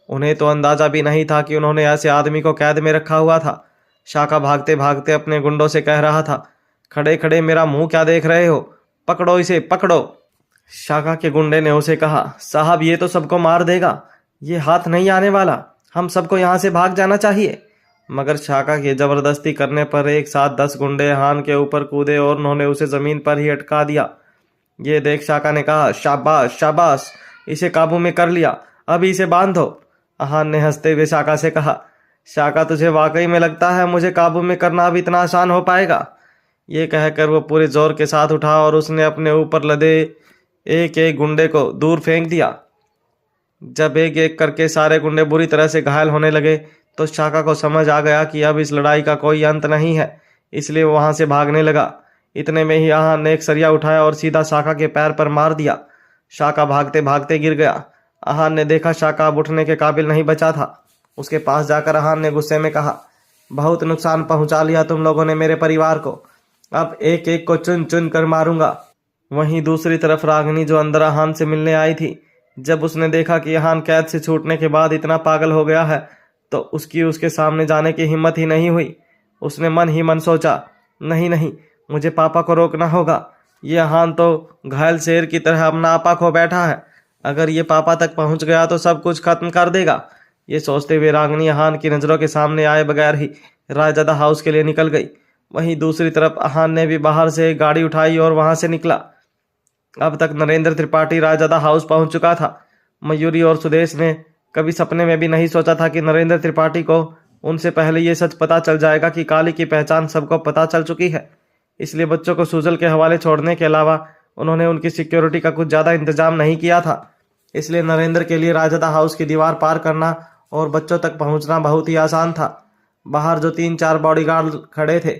उन्हें तो अंदाजा भी नहीं था कि उन्होंने ऐसे आदमी को कैद में रखा हुआ था। शाका भागते भागते अपने गुंडों से कह रहा था, खड़े खड़े मेरा मुंह क्या देख रहे हो, पकड़ो इसे, पकड़ो। शाका के गुंडे ने उसे कहा, साहब ये तो सबको मार देगा, ये हाथ नहीं आने वाला, हम सबको यहाँ से भाग जाना चाहिए। मगर शाका के जबरदस्ती करने पर एक साथ 10 गुंडे आहान के ऊपर कूदे और उन्होंने उसे जमीन पर ही अटका दिया। ये देख शाका ने कहा, शाबाश शाबाश, इसे काबू में कर लिया, अभी इसे बांधो। आहान ने हंसते हुए शाका से कहा, शाका तुझे वाकई में लगता है मुझे काबू में करना अब इतना आसान हो पाएगा? ये कहकर वो पूरे जोर के साथ उठा और उसने अपने ऊपर लदे एक एक गुंडे को दूर फेंक दिया। जब एक एक करके सारे गुंडे बुरी तरह से घायल होने लगे तो शाका को समझ आ गया कि अब इस लड़ाई का कोई अंत नहीं है, इसलिए वो वहां से भागने लगा। इतने में ही आहान ने एक सरिया उठाया और सीधा शाका के पैर पर मार दिया। शाका भागते भागते गिर गया। आहान ने देखा शाका अब उठने के काबिल नहीं बचा था। उसके पास जाकर आहान ने गुस्से में कहा, बहुत नुकसान पहुंचा लिया तुम लोगों ने मेरे परिवार को, अब एक एक को चुन चुन कर मारूंगा। वहीं दूसरी तरफ रागिनी, जो अंदर आहान से मिलने आई थी, जब उसने देखा कि आहान कैद से छूटने के बाद इतना पागल हो गया है तो उसकी उसके सामने जाने की हिम्मत ही नहीं हुई। उसने मन ही मन सोचा, नहीं नहीं, मुझे पापा को रोकना होगा। ये आहान तो घायल शेर की तरह अपना आपा खो बैठा है, अगर ये पापा तक पहुंच गया तो सब कुछ खत्म कर देगा। ये सोचते हुए रागिनी आहान की नज़रों के सामने आए बगैर ही रायजादा हाउस के लिए निकल गई। वहीं दूसरी तरफ आहान ने भी बाहर से एक गाड़ी उठाई और वहां से निकला। अब तक नरेंद्र त्रिपाठी रायजादा हाउस पहुंच चुका था। मयूरी और सुदेश ने कभी सपने में भी नहीं सोचा था कि नरेंद्र त्रिपाठी को उनसे पहले ये सच पता चल जाएगा कि काली की पहचान सबको पता चल चुकी है। इसलिए बच्चों को सुजल के हवाले छोड़ने के अलावा उन्होंने उनकी सिक्योरिटी का कुछ ज़्यादा इंतजाम नहीं किया था। इसलिए नरेंद्र के लिए रायजादा हाउस की दीवार पार करना और बच्चों तक पहुंचना बहुत ही आसान था। बाहर जो 3-4 बॉडीगार्ड खड़े थे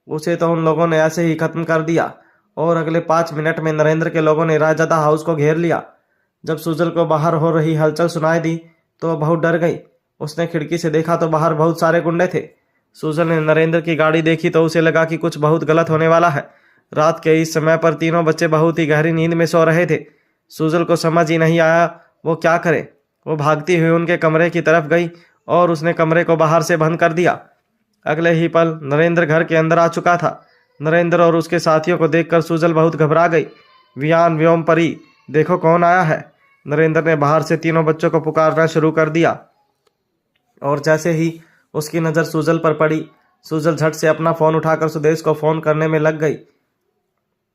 उसे तो उन लोगों ने ऐसे ही खत्म कर दिया और अगले 5 मिनट में नरेंद्र के लोगों ने रायजादा हाउस को घेर लिया। जब सुजल को बाहर हो रही हलचल सुनाई दी तो वह बहुत डर गई। उसने खिड़की से देखा तो बाहर बहुत सारे गुंडे थे। सुजल ने नरेंद्र की गाड़ी देखी तो उसे लगा कि कुछ बहुत गलत होने वाला है। रात के इस समय पर तीनों बच्चे बहुत ही गहरी नींद में सो रहे थे। सुजल को समझ ही नहीं आया वो क्या करे। वो भागती हुई उनके कमरे की तरफ गई और उसने कमरे को बाहर से बंद कर दिया। अगले ही पल नरेंद्र घर के अंदर आ चुका था। नरेंद्र और उसके साथियों को देखकर सुजल बहुत घबरा गई। वियान व्योम परी, देखो कौन आया है। नरेंद्र ने बाहर से तीनों बच्चों को पुकारना शुरू कर दिया और जैसे ही उसकी नज़र सुजल पर पड़ी, सुजल झट से अपना फ़ोन उठाकर सुदेश को फ़ोन करने में लग गई।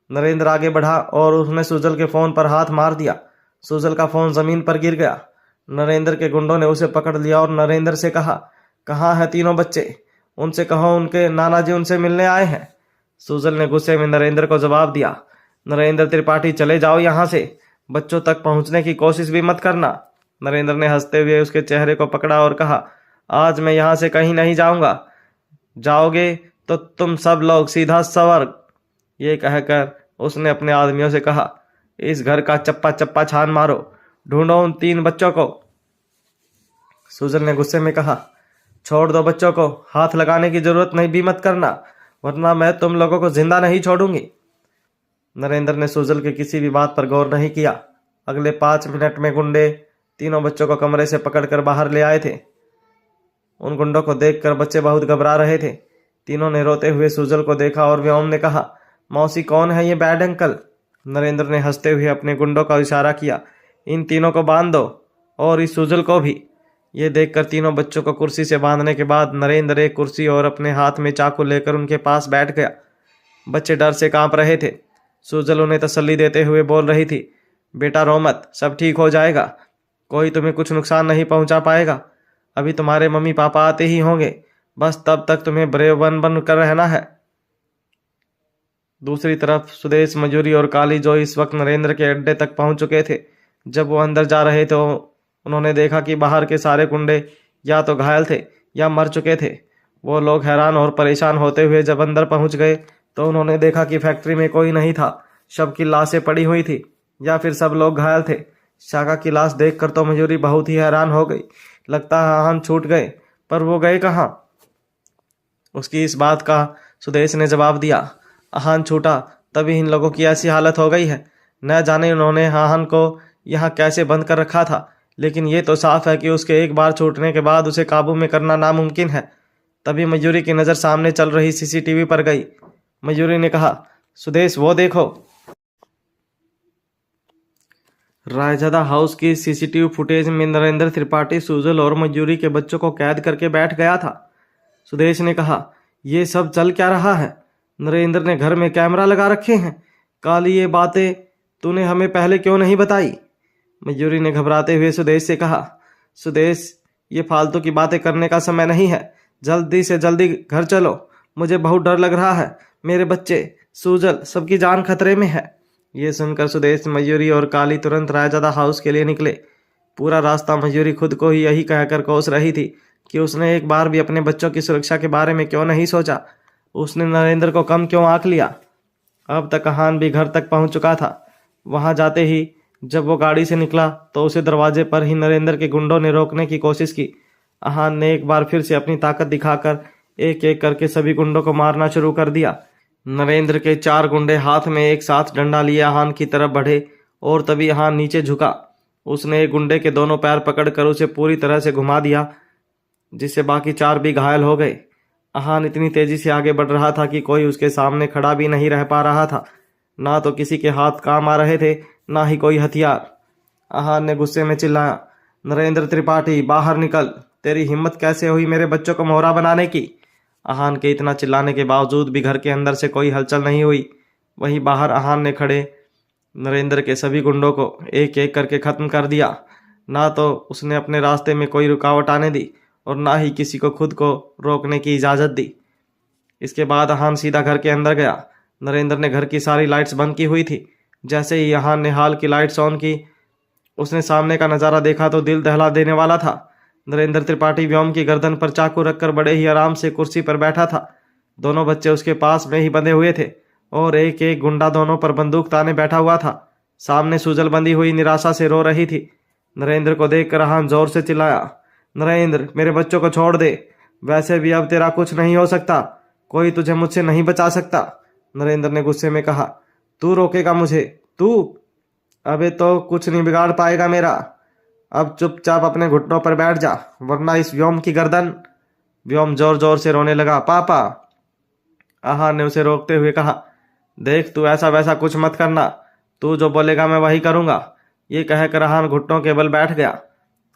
नरेंद्र आगे बढ़ा और उसने सुजल के फ़ोन पर हाथ मार दिया। सुजल का फ़ोन ज़मीन पर गिर गया। नरेंद्र के गुंडों ने उसे पकड़ लिया और नरेंद्र से कहा, कहाँ हैं तीनों बच्चे, उनसे कहो उनके नाना जी उनसे मिलने आए हैं। सुजल ने गुस्से में नरेंद्र को जवाब दिया, नरेंद्र त्रिपाठी, चले जाओ यहाँ से, बच्चों तक पहुंचने की कोशिश भी मत करना। नरेंद्र ने हंसते हुए उसके चेहरे को पकड़ा और कहा, आज मैं यहाँ से कहीं नहीं जाऊंगा, जाओगे तो तुम सब लोग सीधा स्वर्ग। ये कहकर उसने अपने आदमियों से कहा, इस घर का चप्पा चप्पा छान मारो, ढूंढो उन 3 बच्चों को। सुजल ने गुस्से में कहा, छोड़ दो बच्चों को, हाथ लगाने की जरूरत नहीं भी मत करना, वरना मैं तुम लोगों को जिंदा नहीं छोड़ूंगी। नरेंद्र ने सुजल की किसी भी बात पर गौर नहीं किया। अगले 5 मिनट में गुंडे तीनों बच्चों को कमरे से पकड़कर बाहर ले आए थे। उन गुंडों को देखकर बच्चे बहुत घबरा रहे थे। तीनों ने रोते हुए सुजल को देखा और व्योम ने कहा, मौसी, कौन है ये बैड अंकल? नरेंद्र ने हंसते हुए अपने गुंडों का इशारा किया, इन तीनों को बांध दो और इस सुजल को भी। ये देखकर तीनों बच्चों को कुर्सी से बांधने के बाद नरेंद्र एक कुर्सी और अपने हाथ में चाकू लेकर उनके पास बैठ गया। बच्चे डर से कांप रहे थे। सुजल उन्हें तसल्ली देते हुए बोल रही थी, बेटा रो मत, सब ठीक हो जाएगा, कोई तुम्हें कुछ नुकसान नहीं पहुंचा पाएगा, अभी तुम्हारे मम्मी पापा आते ही होंगे, बस तब तक तुम्हें ब्रेव बन कर रहना है। दूसरी तरफ सुदेश, मयूरी और काली, जो इस वक्त नरेंद्र के अड्डे तक पहुंच चुके थे, जब वो अंदर जा रहे तो उन्होंने देखा कि बाहर के सारे गुंडे या तो घायल थे या मर चुके थे। वो लोग हैरान और परेशान होते हुए जब अंदर पहुंच गए तो उन्होंने देखा कि फैक्ट्री में कोई नहीं था, सबकी लाशें पड़ी हुई थी या फिर सब लोग घायल थे। शाका की लाश देखकर तो मयूरी बहुत ही हैरान हो गई। लगता है आहान छूट गए, पर वो गए कहाँ? उसकी इस बात का सुदेश ने जवाब दिया, आहान छूटा तभी इन लोगों की ऐसी हालत हो गई है। न जाने उन्होंने आहान को यहाँ कैसे बंद कर रखा था, लेकिन ये तो साफ है कि उसके एक बार छूटने के बाद उसे काबू में करना नामुमकिन है। तभी मयूरी की नज़र सामने चल रही सीसीटीवी पर गई। मयूरी ने कहा, सुदेश वो देखो। रायजादा हाउस की सीसीटीवी फुटेज में नरेंद्र त्रिपाठी सुजल और मयूरी के बच्चों को कैद करके बैठ गया था। सुदेश ने कहा, ये सब चल क्या रहा है? नरेंद्र ने घर में कैमरा लगा रखे हैं। काली, ये बातें तूने हमें पहले क्यों नहीं बताई? मयूरी ने घबराते हुए सुदेश से कहा, सुदेश, ये फालतू की बातें करने का समय नहीं है, जल्दी से जल्दी घर चलो, मुझे बहुत डर लग रहा है, मेरे बच्चे, सुजल, सबकी जान खतरे में है। ये सुनकर सुदेश, मयूरी और काली तुरंत रायजादा हाउस के लिए निकले। पूरा रास्ता मयूरी खुद को ही यही कहकर कोस रही थी कि उसने एक बार भी अपने बच्चों की सुरक्षा के बारे में क्यों नहीं सोचा, उसने नरेंद्र को कम क्यों आंक लिया। अब तक आहान भी घर तक पहुंच चुका था। वहां जाते ही जब वो गाड़ी से निकला तो उसे दरवाजे पर ही नरेंद्र के गुंडों ने रोकने की कोशिश की। आहान ने एक बार फिर से अपनी ताकत दिखाकर एक एक करके सभी गुंडों को मारना शुरू कर दिया। नरेंद्र के 4 गुंडे हाथ में एक साथ डंडा लिए आहान की तरफ बढ़े और तभी आहान नीचे झुका। उसने एक गुंडे के दोनों पैर पकड़कर उसे पूरी तरह से घुमा दिया, जिससे बाकी 4 भी घायल हो गए। आहान इतनी तेजी से आगे बढ़ रहा था कि कोई उसके सामने खड़ा भी नहीं रह पा रहा था। ना तो किसी के हाथ काम आ रहे थे, ना ही कोई हथियार। आहान ने गुस्से में चिल्लाया, नरेंद्र त्रिपाठी, बाहर निकल, तेरी हिम्मत कैसे हुई मेरे बच्चों को मोहरा बनाने की? आहान के इतना चिल्लाने के बावजूद भी घर के अंदर से कोई हलचल नहीं हुई। वहीं बाहर आहान ने खड़े नरेंद्र के सभी गुंडों को एक एक करके खत्म कर दिया। ना तो उसने अपने रास्ते में कोई रुकावट आने दी और ना ही किसी को खुद को रोकने की इजाज़त दी। इसके बाद आहान सीधा घर के अंदर गया। नरेंद्र ने घर की सारी लाइट्स बंद की हुई थी। जैसे ही आहान ने हॉल की लाइट्स ऑन की, उसने सामने का नज़ारा देखा तो दिल दहला देने वाला था। नरेंद्र त्रिपाठी व्योम की गर्दन पर चाकू रखकर बड़े ही आराम से कुर्सी पर बैठा था। दोनों बच्चे उसके पास में ही बंधे हुए थे और एक एक गुंडा दोनों पर बंदूक ताने बैठा हुआ था। सामने सुजल बंधी हुई निराशा से रो रही थी। नरेंद्र को देखकर आहान जोर से चिल्लाया, नरेंद्र, मेरे बच्चों को छोड़ दे, वैसे भी अब तेरा कुछ नहीं हो सकता, कोई तुझे मुझसे नहीं बचा सकता। नरेंद्र ने गुस्से में कहा, तू रोकेगा मुझे? तू? अबे तो कुछ नहीं बिगाड़ पाएगा मेरा। अब चुपचाप अपने घुटनों पर बैठ जा, वरना इस व्योम की गर्दन। व्योम जोर जोर से रोने लगा, पापा। आहान ने उसे रोकते हुए कहा, देख, तू ऐसा वैसा कुछ मत करना, तू जो बोलेगा मैं वही करूँगा। ये कहकर आहान घुटनों के बल बैठ गया।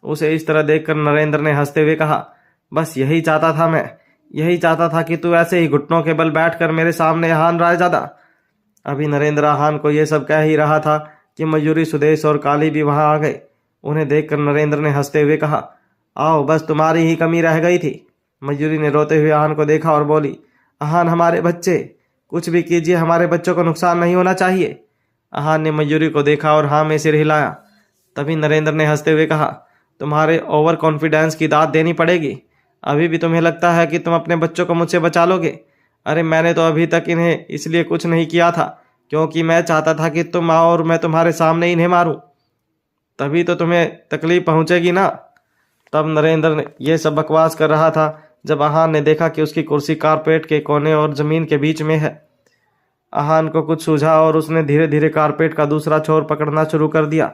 उसे इस तरह देखकर नरेंद्र ने हंसते हुए कहा, बस यही चाहता था मैं, यही चाहता था कि तू ऐसे ही घुटनों के बल बैठकर मेरे सामने आहान रायजादा। अभी नरेंद्र आहान को यह सब कह ही रहा था कि मयूरी, सुदेश और काली भी वहां आ गए। उन्हें देखकर नरेंद्र ने हंसते हुए कहा, आओ, बस तुम्हारी ही कमी रह गई थी। मयूरी ने रोते हुए आहान को देखा और बोली, आहान, हमारे बच्चे, कुछ भी कीजिए, हमारे बच्चों को नुकसान नहीं होना चाहिए। आहान ने मयूरी को देखा और हाँ में सिर हिलाया। तभी नरेंद्र ने हंसते हुए कहा, तुम्हारे ओवर कॉन्फिडेंस की दाद देनी पड़ेगी। अभी भी तुम्हें लगता है कि तुम अपने बच्चों को मुझसे बचा लोगे? अरे मैंने तो अभी तक इन्हें इसलिए कुछ नहीं किया था क्योंकि मैं चाहता था कि तुम आओ और मैं तुम्हारे सामने इन्हें मारूं। तभी तो तुम्हें तकलीफ पहुंचेगी ना। तब नरेंद्र ने यह सब बकवास कर रहा था जब आहान ने देखा कि उसकी कुर्सी कारपेट के कोने और जमीन के बीच में है। आहान को कुछ सूझा और उसने धीरे धीरे कारपेट का दूसरा छोर पकड़ना शुरू कर दिया।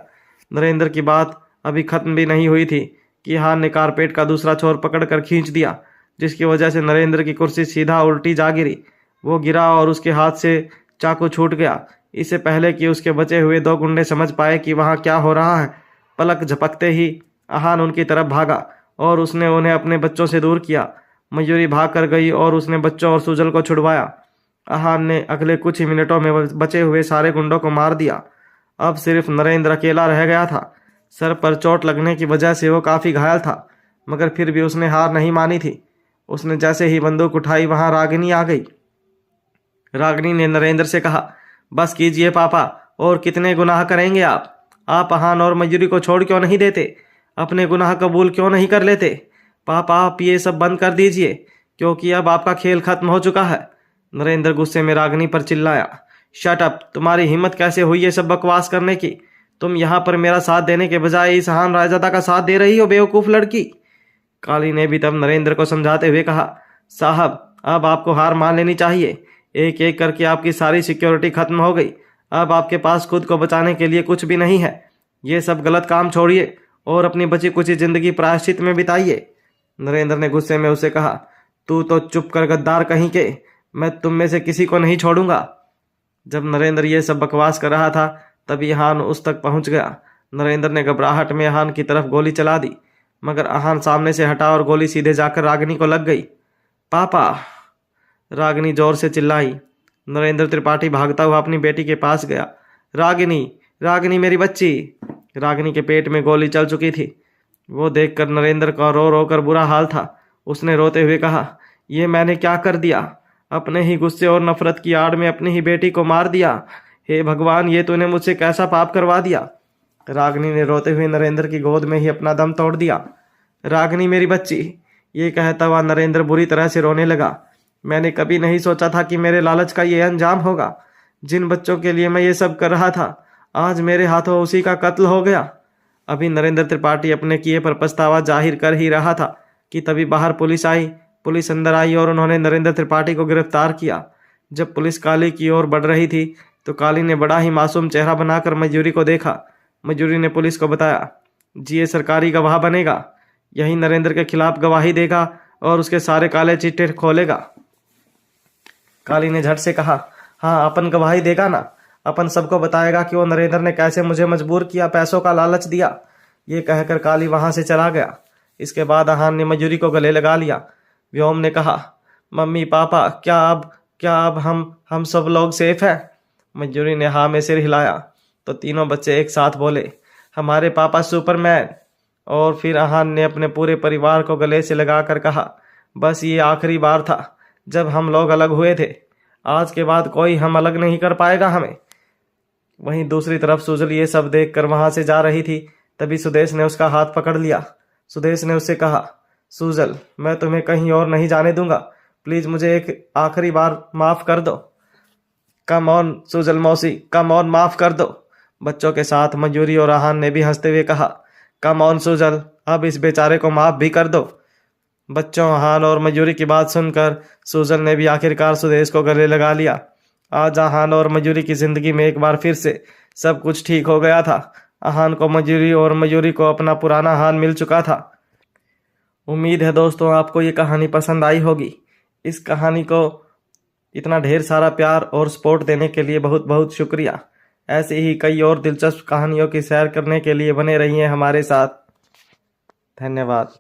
नरेंद्र की बात अभी खत्म भी नहीं हुई थी कि आहान ने कारपेट का दूसरा छोर पकड़कर खींच दिया, जिसकी वजह से नरेंद्र की कुर्सी सीधा उल्टी जा गिरी। वो गिरा और उसके हाथ से चाकू छूट गया। इससे पहले कि उसके बचे हुए 2 गुंडे समझ पाए कि वहाँ क्या हो रहा है, पलक झपकते ही आहान उनकी तरफ भागा और उसने उन्हें अपने बच्चों से दूर किया। मयूरी भाग कर गई और उसने बच्चों और सुजल को छुड़वाया। आहान ने अगले कुछ ही मिनटों में बचे हुए सारे गुंडों को मार दिया। अब सिर्फ नरेंद्र अकेला रह गया था। सर पर चोट लगने की वजह से वो काफ़ी घायल था, मगर फिर भी उसने हार नहीं मानी थी। उसने जैसे ही बंदूक उठाई वहां रागिनी आ गई। रागिनी ने नरेंद्र से कहा, बस कीजिए पापा, और कितने गुनाह करेंगे आप आहान और मयूरी को छोड़ क्यों नहीं देते? अपने गुनाह कबूल क्यों नहीं कर लेते? पापा आप ये सब बंद कर दीजिए क्योंकि अब आपका खेल खत्म हो चुका है। नरेंद्र गुस्से में रागिनी पर चिल्लाया, शट अप, तुम्हारी हिम्मत कैसे हुई ये सब बकवास करने की? तुम यहाँ पर मेरा साथ देने के बजाय इस हान रायजादा का साथ दे रही हो, बेवकूफ़ लड़की। काली ने भी तब नरेंद्र को समझाते हुए कहा, साहब अब आपको हार मान लेनी चाहिए। एक एक करके आपकी सारी सिक्योरिटी खत्म हो गई। अब आपके पास खुद को बचाने के लिए कुछ भी नहीं है। ये सब गलत काम छोड़िए और अपनी बची कुची जिंदगी प्रायश्चित में बिताइए। नरेंद्र ने गुस्से में उसे कहा, तू तो चुप कर गद्दार कहीं के, मैं तुम में से किसी को नहीं छोड़ूंगा। जब नरेंद्र ये सब बकवास कर रहा था तभी आहान उस तक पहुंच गया। नरेंद्र ने घबराहट में आहान की तरफ गोली चला दी, मगर आहान सामने से हटा और गोली सीधे जाकर रागिनी को लग गई। पापा, रागिनी जोर से चिल्लाई। नरेंद्र त्रिपाठी भागता हुआ अपनी बेटी के पास गया। रागिनी, रागिनी मेरी बच्ची। रागिनी के पेट में गोली चल चुकी थी। वो देखकर नरेंद्र का रो रो कर बुरा हाल था। उसने रोते हुए कहा, ये मैंने क्या कर दिया? अपने ही गुस्से और नफरत की आड़ में अपनी ही बेटी को मार दिया। हे भगवान, ये तूने मुझसे कैसा पाप करवा दिया? रागिनी ने रोते हुए नरेंद्र की गोद में ही अपना दम तोड़ दिया। रागिनी मेरी बच्ची, ये कहता हुआ नरेंद्र बुरी तरह से रोने लगा। मैंने कभी नहीं सोचा था कि मेरे लालच का ये अंजाम होगा। जिन बच्चों के लिए मैं ये सब कर रहा था, आज मेरे हाथों उसी का कत्ल हो गया। अभी नरेंद्र त्रिपाठी अपने किए पर पछतावा जाहिर कर ही रहा था कि तभी बाहर पुलिस आई। पुलिस अंदर आई और उन्होंने नरेंद्र त्रिपाठी को गिरफ्तार किया। जब पुलिस काली की ओर बढ़ रही थी तो काली ने बड़ा ही मासूम चेहरा बनाकर मयूरी को देखा। मयूरी ने पुलिस को बताया, जी ये सरकारी गवाह बनेगा, यही नरेंद्र के खिलाफ गवाही देगा और उसके सारे काले चिट्ठे खोलेगा। काली ने झट से कहा, हाँ अपन गवाही देगा ना, अपन सबको बताएगा कि वो नरेंद्र ने कैसे मुझे मजबूर किया, पैसों का लालच दिया। ये कहकर काली वहां से चला गया। इसके बाद आहान ने मयूरी को गले लगा लिया। व्योम ने कहा, मम्मी पापा, क्या अब हम सब लोग सेफ हैं? मयूरी ने हाँ में सिर हिलाया तो तीनों बच्चे एक साथ बोले, हमारे पापा सुपरमैन। और फिर आहान ने अपने पूरे परिवार को गले से लगाकर कहा, बस ये आखिरी बार था जब हम लोग अलग हुए थे। आज के बाद कोई हम अलग नहीं कर पाएगा हमें। वहीं दूसरी तरफ सुजल ये सब देखकर वहां से जा रही थी। तभी सुदेश ने उसका हाथ पकड़ लिया। सुदेश ने उससे कहा, सुजल, मैं तुम्हें कहीं और नहीं जाने दूंगा, प्लीज मुझे एक आखिरी बार माफ कर दो। कम ऑन सुजल मौसी, कम ऑन, माफ कर दो। बच्चों के साथ मयूरी और आहान ने भी हंसते हुए कहा, कम ऑन सुजल, अब इस बेचारे को माफ भी कर दो। बच्चों, आहान और मयूरी की बात सुनकर सुजल ने भी आखिरकार सुदेश को गले लगा लिया। आज आहान और मयूरी की जिंदगी में एक बार फिर से सब कुछ ठीक हो गया था। आहान को मयूरी और मयूरी को अपना पुराना हान मिल चुका था। उम्मीद है दोस्तों आपको ये कहानी पसंद आई होगी। इस कहानी को इतना ढेर सारा प्यार और सपोर्ट देने के लिए बहुत बहुत शुक्रिया। ऐसे ही कई और दिलचस्प कहानियों की सैर करने के लिए बने रहिए हमारे साथ। धन्यवाद।